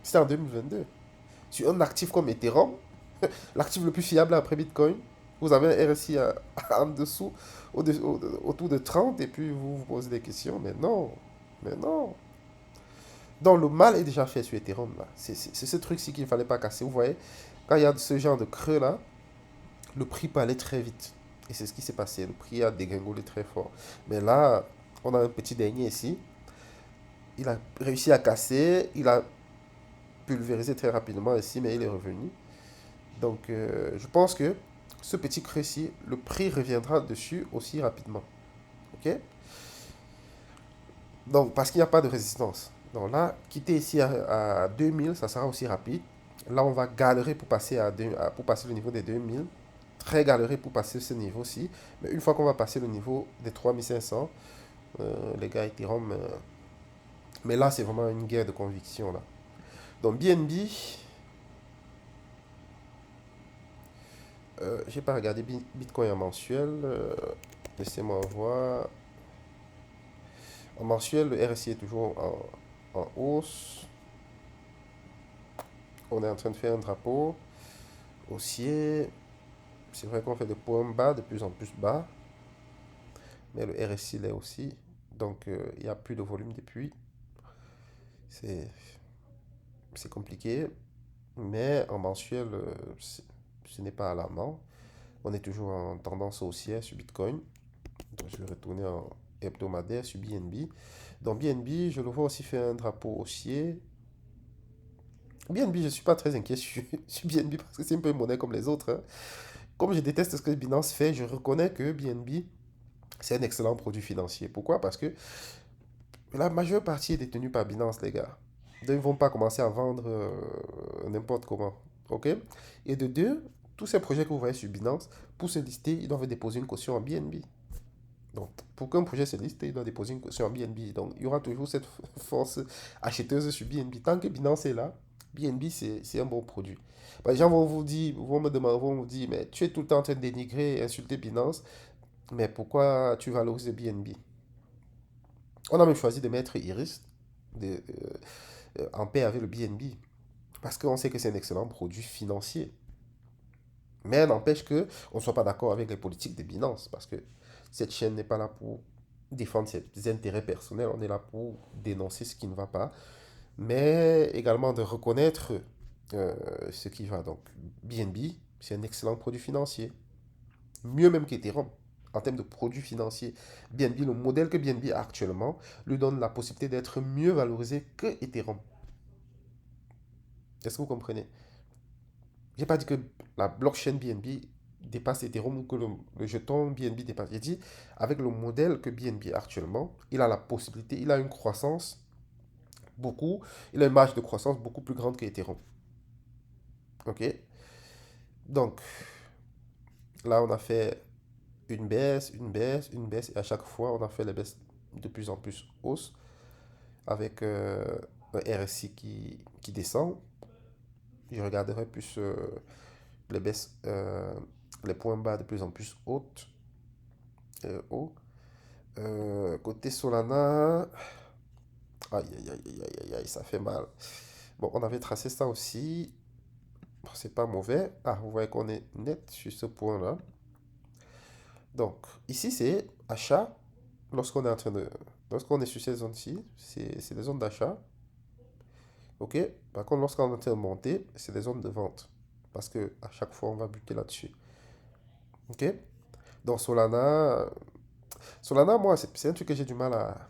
C'était en 2022. Sur un actif comme Ethereum, l'actif le plus fiable après Bitcoin, vous avez un RSI en dessous, autour de 30, et puis vous vous posez des questions. Mais non, mais non. Donc le mal est déjà fait sur Ethereum là. C'est ce truc-ci qu'il ne fallait pas casser. Vous voyez, quand il y a ce genre de creux là, le prix peut aller très vite. Et c'est ce qui s'est passé. Le prix a dégringolé très fort. Mais là, on a un petit dernier ici. Il a réussi à casser. Il a pulvérisé très rapidement ici, mais il est revenu. Donc, je pense que ce petit creux-ci, le prix reviendra dessus aussi rapidement. OK? Donc, parce qu'il n'y a pas de résistance. Donc là, quitter ici à 2000, ça sera aussi rapide. Là, on va galérer pour passer, pour passer le niveau des 2000. Très galérer pour passer ce niveau-ci. Mais une fois qu'on va passer le niveau des 3500, les gars, Ethereum. Mais là, c'est vraiment une guerre de conviction. Là. Donc, BNB, j'ai pas regardé Bitcoin en mensuel. Laissez-moi voir. En mensuel, le RSI est toujours en hausse. On est en train de faire un drapeau haussier. C'est vrai qu'on fait des points bas, de plus en plus bas. Mais le RSI l'est aussi. Donc, il n'y a plus de volume depuis. C'est c'est compliqué. Mais en mensuel, ce n'est pas alarmant. On est toujours en tendance haussière sur Bitcoin. Donc, je vais retourner en hebdomadaire sur BNB. Dans BNB, je le vois aussi faire un drapeau haussier. BNB, je ne suis pas très inquiet sur BNB parce que c'est un peu une monnaie comme les autres, hein. Comme je déteste ce que Binance fait, je reconnais que BNB, c'est un excellent produit financier. Pourquoi? Parce que La majeure partie est détenue par Binance, les gars. Donc, ils ne vont pas commencer à vendre n'importe comment. OK? Et de deux, tous ces projets que vous voyez sur Binance, pour se lister, ils doivent déposer une caution en BNB. Donc, pour qu'un projet se liste, il doit déposer une caution en BNB. Donc, il y aura toujours cette force acheteuse sur BNB. Tant que Binance est là, BNB, c'est un bon produit. Bah, les gens vont vous dire, vont me demander, vont vous dire, mais tu es tout le temps en train de dénigrer et insulter Binance, mais pourquoi tu valorises le BNB? On a même choisi de mettre Iris en paix avec le BNB parce qu'on sait que c'est un excellent produit financier. Mais n'empêche que on ne soit pas d'accord avec les politiques de Binance parce que cette chaîne n'est pas là pour défendre ses intérêts personnels, on est là pour dénoncer ce qui ne va pas, mais également de reconnaître euh, ce qui va. Donc, BNB, c'est un excellent produit financier, mieux même qu'Ethereum. En termes de produits financiers, BNB, le modèle que BNB a actuellement, lui donne la possibilité d'être mieux valorisé que Ethereum. Est-ce que vous comprenez? J'ai pas dit que la blockchain BNB dépasse Ethereum ou que le jeton BNB dépasse. J'ai dit, avec le modèle que BNB a actuellement, il a la possibilité, il a une croissance beaucoup, il a une marge de croissance beaucoup plus grande que Ethereum. OK? Donc, là, on a fait une baisse, une baisse, une baisse, et à chaque fois, on a fait les baisses de plus en plus hausse, avec un RSI qui descend. Je regarderai plus les baisses, les points bas de plus en plus hauts. Côté Solana, aïe, aïe, aïe, aïe, aïe, aïe, ça fait mal. Bon, on avait tracé ça aussi. Bon, c'est pas mauvais. Ah, vous voyez qu'on est net sur ce point-là. Donc, ici, c'est achat. Lorsqu'on est en train de. Lorsqu'on est sur ces zones-ci, c'est des zones d'achat. OK? Par contre, lorsqu'on est en train de monter, c'est des zones de vente. Parce que à chaque fois, on va buter là-dessus. OK? Donc, Solana, moi, c'est un truc que j'ai du mal à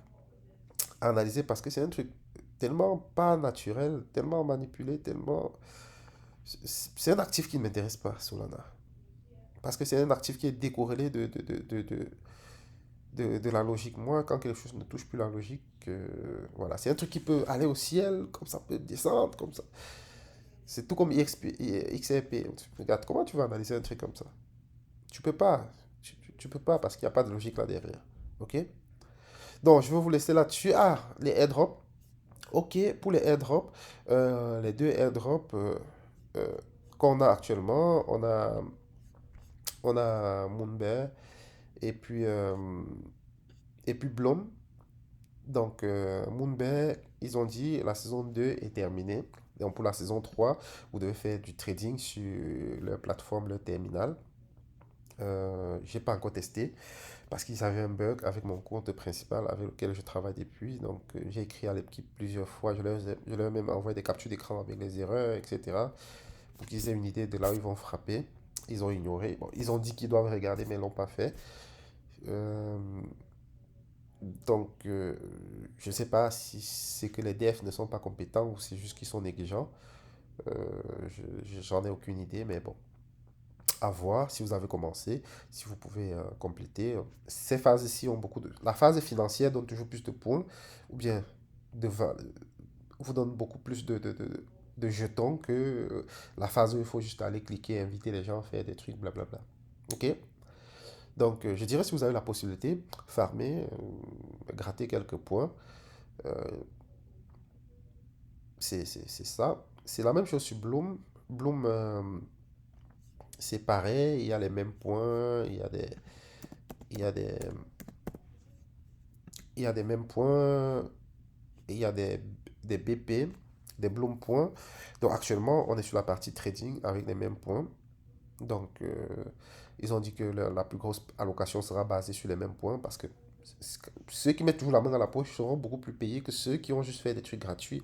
analyser parce que c'est un truc tellement pas naturel, tellement manipulé, tellement. C'est un actif qui ne m'intéresse pas, Solana. Parce que c'est un actif qui est décorrélé de la logique. Moi, quand quelque chose ne touche plus la logique, voilà, c'est un truc qui peut aller au ciel, comme ça peut descendre, comme ça. C'est tout comme XRP. Regarde, comment tu vas analyser un truc comme ça? Tu peux pas. Tu peux pas parce qu'il n'y a pas de logique là derrière. OK? Donc, je vais vous laisser là-dessus. Ah, les airdrops. OK, pour les airdrops, les deux airdrops euh, qu'on a actuellement, on a Moonbear et puis Bloom. Donc, Moonbear, ils ont dit la saison 2 est terminée. Donc, pour la saison 3, vous devez faire du trading sur leur plateforme, leur terminal. J'ai pas encore testé parce qu'ils avaient un bug avec mon compte principal avec lequel je travaille depuis. Donc, j'ai écrit à l'équipe plusieurs fois. Je leur ai même envoyé des captures d'écran avec les erreurs, etc. Pour qu'ils aient une idée de là où ils vont frapper. Ils ont ignoré. Bon, ils ont dit qu'ils doivent regarder, mais ils l'ont pas fait. Euh, donc, je ne sais pas si c'est que les devs ne sont pas compétents ou c'est juste qu'ils sont négligents. Euh, j'en ai aucune idée, mais bon, à voir si vous avez commencé, si vous pouvez compléter. Ces phases-ci ont beaucoup de. La phase financière donne toujours plus de points, ou bien de, vous donne beaucoup plus de jetons que la phase où il faut juste aller cliquer, inviter les gens, faire des trucs, blablabla. OK? Donc, je dirais si vous avez la possibilité, farmer, gratter quelques points. euh, c'est ça. C'est la même chose sur Bloom. Bloom, c'est pareil, il y a les mêmes points, il y a des, il y a des mêmes points, il y a des BP, des Bloom points. Donc actuellement, on est sur la partie trading avec les mêmes points. Donc, ils ont dit que la plus grosse allocation sera basée sur les mêmes points parce que ceux qui mettent toujours la main dans la poche seront beaucoup plus payés que ceux qui ont juste fait des trucs gratuits,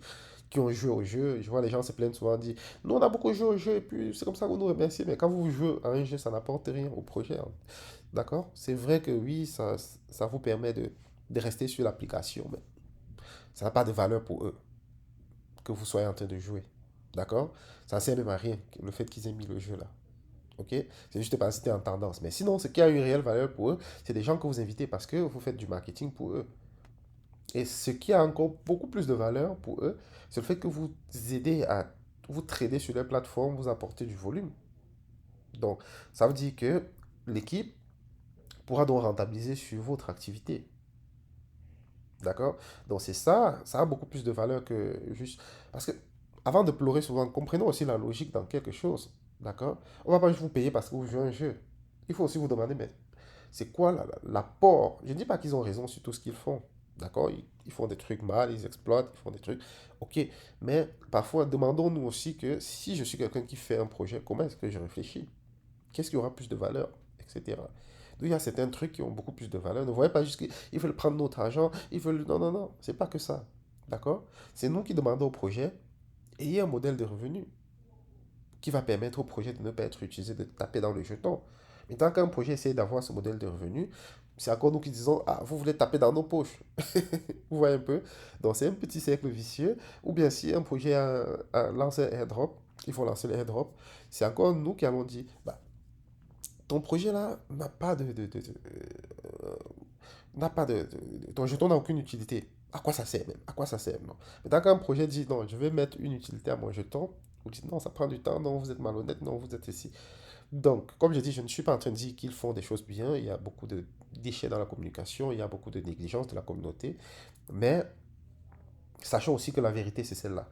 qui ont joué au jeu. Je vois les gens se plaignent souvent, disent, nous on a beaucoup joué au jeu et puis c'est comme ça que vous nous remerciez. Mais quand vous jouez à un jeu, ça n'apporte rien au projet, hein. D'accord? C'est vrai que oui, ça vous permet de rester sur l'application, mais ça n'a pas de valeur pour eux que vous soyez en train de jouer. D'accord? Ça ne sert même à rien, le fait qu'ils aient mis le jeu là. OK? C'est juste parce que c'était en tendance. Mais sinon, ce qui a une réelle valeur pour eux, c'est des gens que vous invitez parce que vous faites du marketing pour eux. Et ce qui a encore beaucoup plus de valeur pour eux, c'est le fait que vous aidez à vous trader sur les plateformes, vous apportez du volume. Donc, ça veut dire que l'équipe pourra donc rentabiliser sur votre activité. D'accord? Donc, c'est ça, ça a beaucoup plus de valeur que juste. Parce que, avant de pleurer souvent, comprenons aussi la logique dans quelque chose. D'accord? On va pas juste vous payer parce que vous jouez un jeu. Il faut aussi vous demander, mais c'est quoi l'apport? Je ne dis pas qu'ils ont raison sur tout ce qu'ils font. D'accord? Ils font des trucs mal, ils exploitent, ils font des trucs. Ok. Mais parfois, demandons-nous aussi que si je suis quelqu'un qui fait un projet, comment est-ce que je réfléchis? Qu'est-ce qui aura plus de valeur? Etc. Donc, il y a certains trucs qui ont beaucoup plus de valeur. Ne voyez pas juste qu'ils veulent prendre notre argent, ils veulent. Non, non, non. C'est pas que ça. D'accord? C'est nous qui demandons au projet, ayez un modèle de revenu qui va permettre au projet de ne pas être utilisé, de taper dans le jeton. Mais tant qu'un projet essaie d'avoir ce modèle de revenu, c'est encore nous qui disons, ah, vous voulez taper dans nos poches. Vous voyez un peu? Donc c'est un petit cercle vicieux. Ou bien si un projet lance un airdrop, il faut lancer l'airdrop, c'est encore nous qui allons dire, bah, ton projet là n'a pas n'a pas ton jeton n'a aucune utilité. À quoi ça sert même? À quoi ça sert? Non. Mais tant qu'un projet dit non, je vais mettre une utilité à mon jeton, vous dites non, ça prend du temps, non, vous êtes malhonnête, non, vous êtes ici. Donc, comme je dis, je ne suis pas en train de dire qu'ils font des choses bien. Il y a beaucoup de déchets dans la communication, il y a beaucoup de négligence de la communauté. Mais sachant aussi que la vérité, c'est celle-là.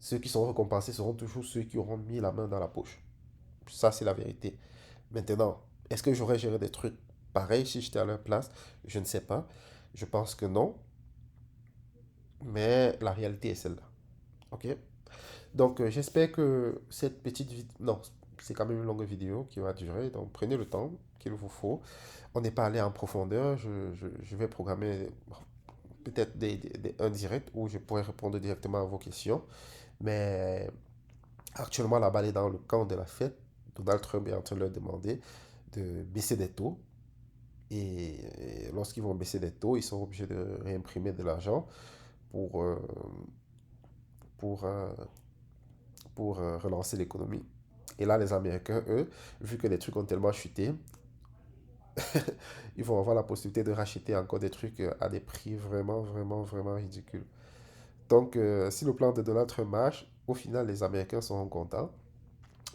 Ceux qui seront récompensés seront toujours ceux qui auront mis la main dans la poche. Ça, c'est la vérité. Maintenant, est-ce que j'aurais géré des trucs pareils si j'étais à leur place? Je ne sais pas. Je pense que non. Mais la réalité est celle-là. OK? Donc, j'espère que cette petite vidéo... Non, c'est quand même une longue vidéo qui va durer. Donc, prenez le temps qu'il vous faut. On n'est pas allé en profondeur. Je vais programmer peut-être un direct où je pourrai répondre directement à vos questions. Mais actuellement, la balle est dans le camp de la fête. Donald Trump est en train de leur demander de baisser des taux. Et lorsqu'ils vont baisser des taux, ils sont obligés de réimprimer de l'argent pour, euh, pour, euh, pour relancer l'économie. Et là, les Américains, eux, vu que les trucs ont tellement chuté, ils vont avoir la possibilité de racheter encore des trucs à des prix vraiment, vraiment, vraiment ridicules. Donc, si le plan de Donald Trump marche, au final, les Américains seront contents.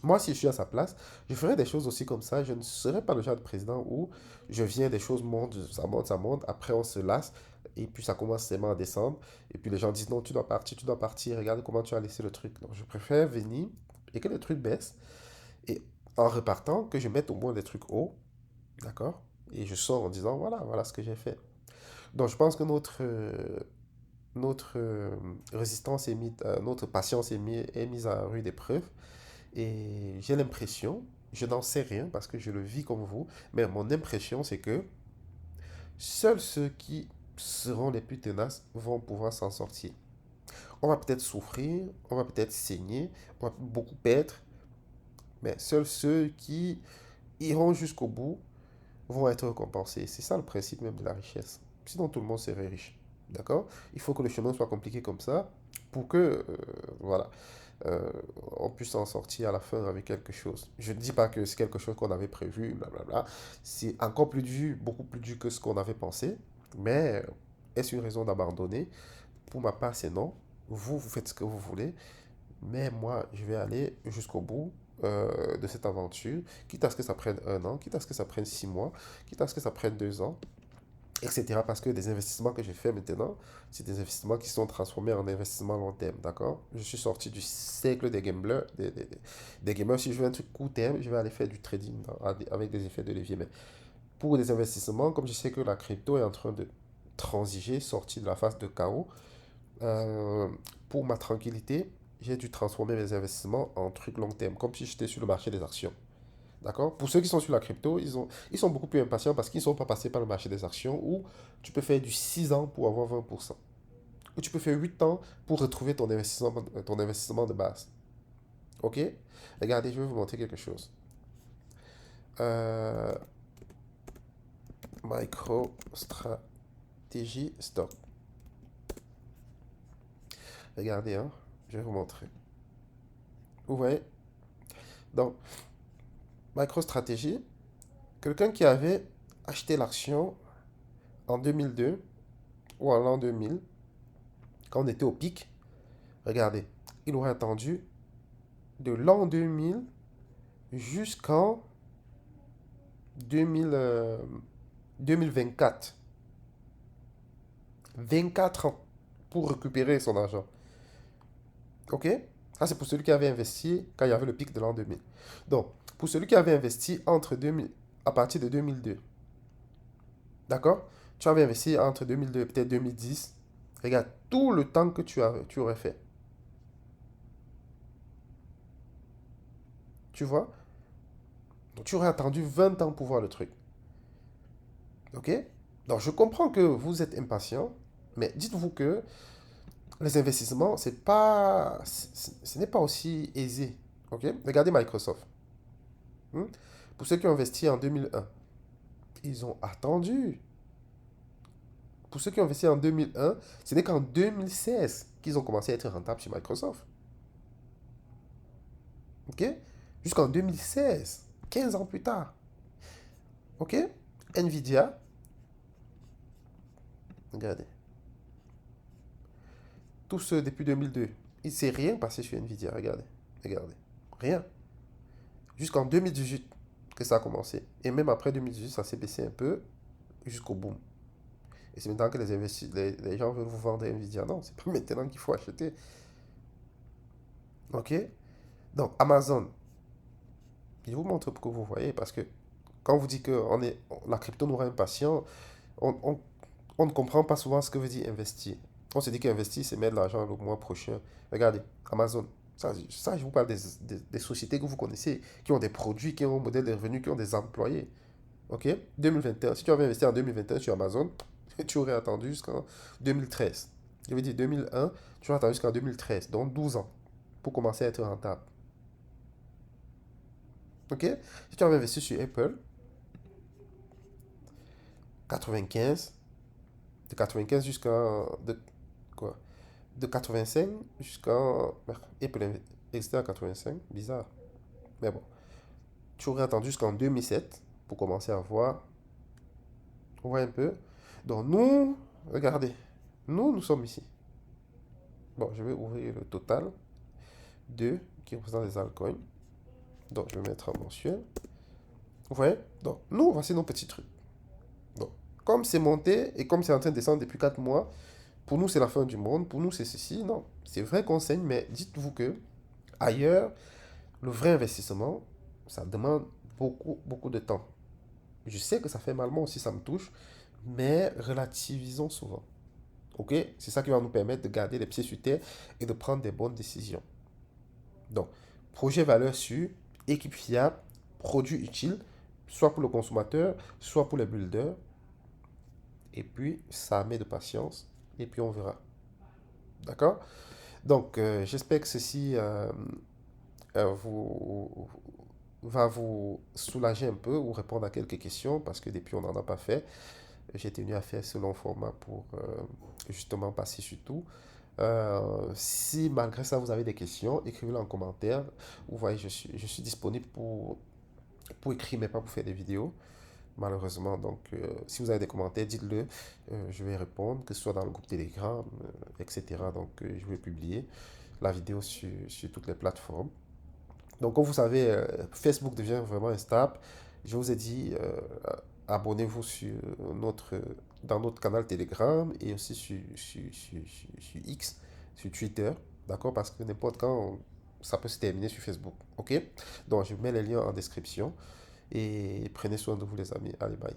Moi, si je suis à sa place, je ferais des choses aussi comme ça. Je ne serais pas le genre de président où je viens, des choses montent, ça monte, après on se lasse, et puis ça commence seulement à descendre, et puis les gens disent non, tu dois partir, regarde comment tu as laissé le truc. Donc, je préfère venir et que le truc baisse, et en repartant, que je mette au moins des trucs hauts, d'accord? Et je sors en disant voilà, voilà ce que j'ai fait. Donc, je pense que notre résistance est mise, notre patience est mise à rude épreuve. Et j'ai l'impression, je n'en sais rien parce que je le vis comme vous, mais mon impression c'est que seuls ceux qui seront les plus tenaces vont pouvoir s'en sortir. On va peut-être souffrir, on va peut-être saigner, on va beaucoup perdre, mais seuls ceux qui iront jusqu'au bout vont être récompensés. C'est ça le principe même de la richesse. Sinon tout le monde serait riche. D'accord? Il faut que le chemin soit compliqué comme ça pour que, voilà, euh, on puisse s'en sortir à la fin avec quelque chose. Je ne dis pas que c'est quelque chose qu'on avait prévu, blablabla. C'est encore plus dur, beaucoup plus dur que ce qu'on avait pensé. Mais est-ce une raison d'abandonner? Pour ma part, c'est non. Vous, vous faites ce que vous voulez. Mais moi, je vais aller jusqu'au bout de cette aventure, quitte à ce que ça prenne 1 an, quitte à ce que ça prenne 6 mois, quitte à ce que ça prenne 2 ans, etc. Parce que des investissements que j'ai fait maintenant, c'est des investissements qui sont transformés en investissements long terme, d'accord? Je suis sorti du cercle des gamblers, des gamers. Si je veux un truc court terme, je vais aller faire du trading avec des effets de levier. Mais pour des investissements, comme je sais que la crypto est en train de transiger, sortir de la phase de chaos, euh, pour ma tranquillité, j'ai dû transformer mes investissements en trucs long terme, comme si j'étais sur le marché des actions. D'accord? Pour ceux qui sont sur la crypto, ils sont beaucoup plus impatients parce qu'ils ne sont pas passés par le marché des actions où tu peux faire du 6 ans pour avoir 20%. Ou tu peux faire 8 ans pour retrouver ton investissement de base. OK? Regardez, je vais vous montrer quelque chose. Euh, MicroStrategy Stock. Regardez, hein, je vais vous montrer. Vous voyez? Donc, MicroStrategy, quelqu'un qui avait acheté l'action en 2002 ou en l'an 2000, quand on était au pic, regardez, il aurait attendu de l'an 2000 jusqu'en 2000, 2024. 24 ans pour récupérer son argent. OK? Ça, c'est pour celui qui avait investi quand il y avait le pic de l'an 2000. Donc, pour celui qui avait investi entre 2000, à partir de 2002, d'accord? Tu avais investi entre 2002 et peut-être 2010. Regarde tout le temps que tu aurais fait. Tu vois? Donc, tu aurais attendu 20 ans pour voir le truc. OK? Donc, je comprends que vous êtes impatient, mais dites-vous que les investissements, ce n'est pas aussi aisé. OK? Regardez Microsoft. Hmm? Pour ceux qui ont investi en 2001, ils ont attendu. Pour ceux qui ont investi en 2001, ce n'est qu'en 2016 qu'ils ont commencé à être rentables sur Microsoft. OK? Jusqu'en 2016, 15 ans plus tard. OK? Nvidia, regardez. Tous ceux depuis 2002, il ne s'est rien passé sur Nvidia. Regardez. Regardez. Rien. Jusqu'en 2018 que ça a commencé. Et même après 2018, ça s'est baissé un peu jusqu'au boom. Et c'est maintenant que les gens veulent vous vendre Nvidia. Non, c'est pas maintenant qu'il faut acheter. OK? Donc, Amazon, je vous montre pour que vous voyez, parce que quand on vous dit que la crypto nous rend impatients, on, on- on ne comprend pas souvent ce que veut dire investir. On se dit qu'investir, c'est mettre de l'argent le mois prochain. Regardez, Amazon. Ça, je vous parle des sociétés que vous connaissez, qui ont des produits, qui ont un modèle de revenus, qui ont des employés. OK? 2021. Si tu avais investi en 2021 sur Amazon, tu aurais attendu jusqu'en 2013. Je veux dire 2001, tu aurais attendu jusqu'en 2013, donc 12 ans, pour commencer à être rentable. OK? Si tu avais investi sur Apple, 95, de 95 jusqu'à... De, quoi? De 85 jusqu'à... Apple existait en 85, bizarre. Mais bon, tu aurais attendu jusqu'en 2007 pour commencer à voir. On voit un peu. Donc nous, regardez, nous sommes ici. Bon, je vais ouvrir le total de qui représente les altcoins. Donc je vais mettre en mensuel. Vous voyez? Donc nous, voici nos petits trucs. Donc, comme c'est monté et comme c'est en train de descendre depuis 4 mois, pour nous c'est la fin du monde, pour nous c'est ceci. Non, c'est vrai qu'on saigne, mais dites-vous que ailleurs, le vrai investissement, ça demande beaucoup, beaucoup de temps. Je sais que ça fait mal, moi aussi ça me touche, mais relativisons souvent. Ok? C'est ça qui va nous permettre de garder les pieds sur terre et de prendre des bonnes décisions. Donc, projet valeur sûre, équipe fiable, produit utile, soit pour le consommateur, soit pour les builders. Et puis, ça met de patience. Et puis, on verra. D'accord? Donc, j'espère que ceci vous, va vous soulager un peu ou répondre à quelques questions parce que depuis, on n'en a pas fait. J'ai tenu à faire ce long format pour justement passer sur tout. Si malgré ça, vous avez des questions, écrivez-les en commentaire. Vous voyez, je suis disponible pour écrire, mais pas pour faire des vidéos. Malheureusement, donc, si vous avez des commentaires, dites-le. Je vais répondre, que ce soit dans le groupe Telegram, etc. Donc, je vais publier la vidéo sur toutes les plateformes. Donc, comme vous savez, Facebook devient vraiment instable. Je vous ai dit, abonnez-vous dans notre canal Telegram et aussi sur X, sur Twitter. D'accord? Parce que n'importe quand, ça peut se terminer sur Facebook. OK? Donc, je mets les liens en description et prenez soin de vous, les amis. Allez, bye.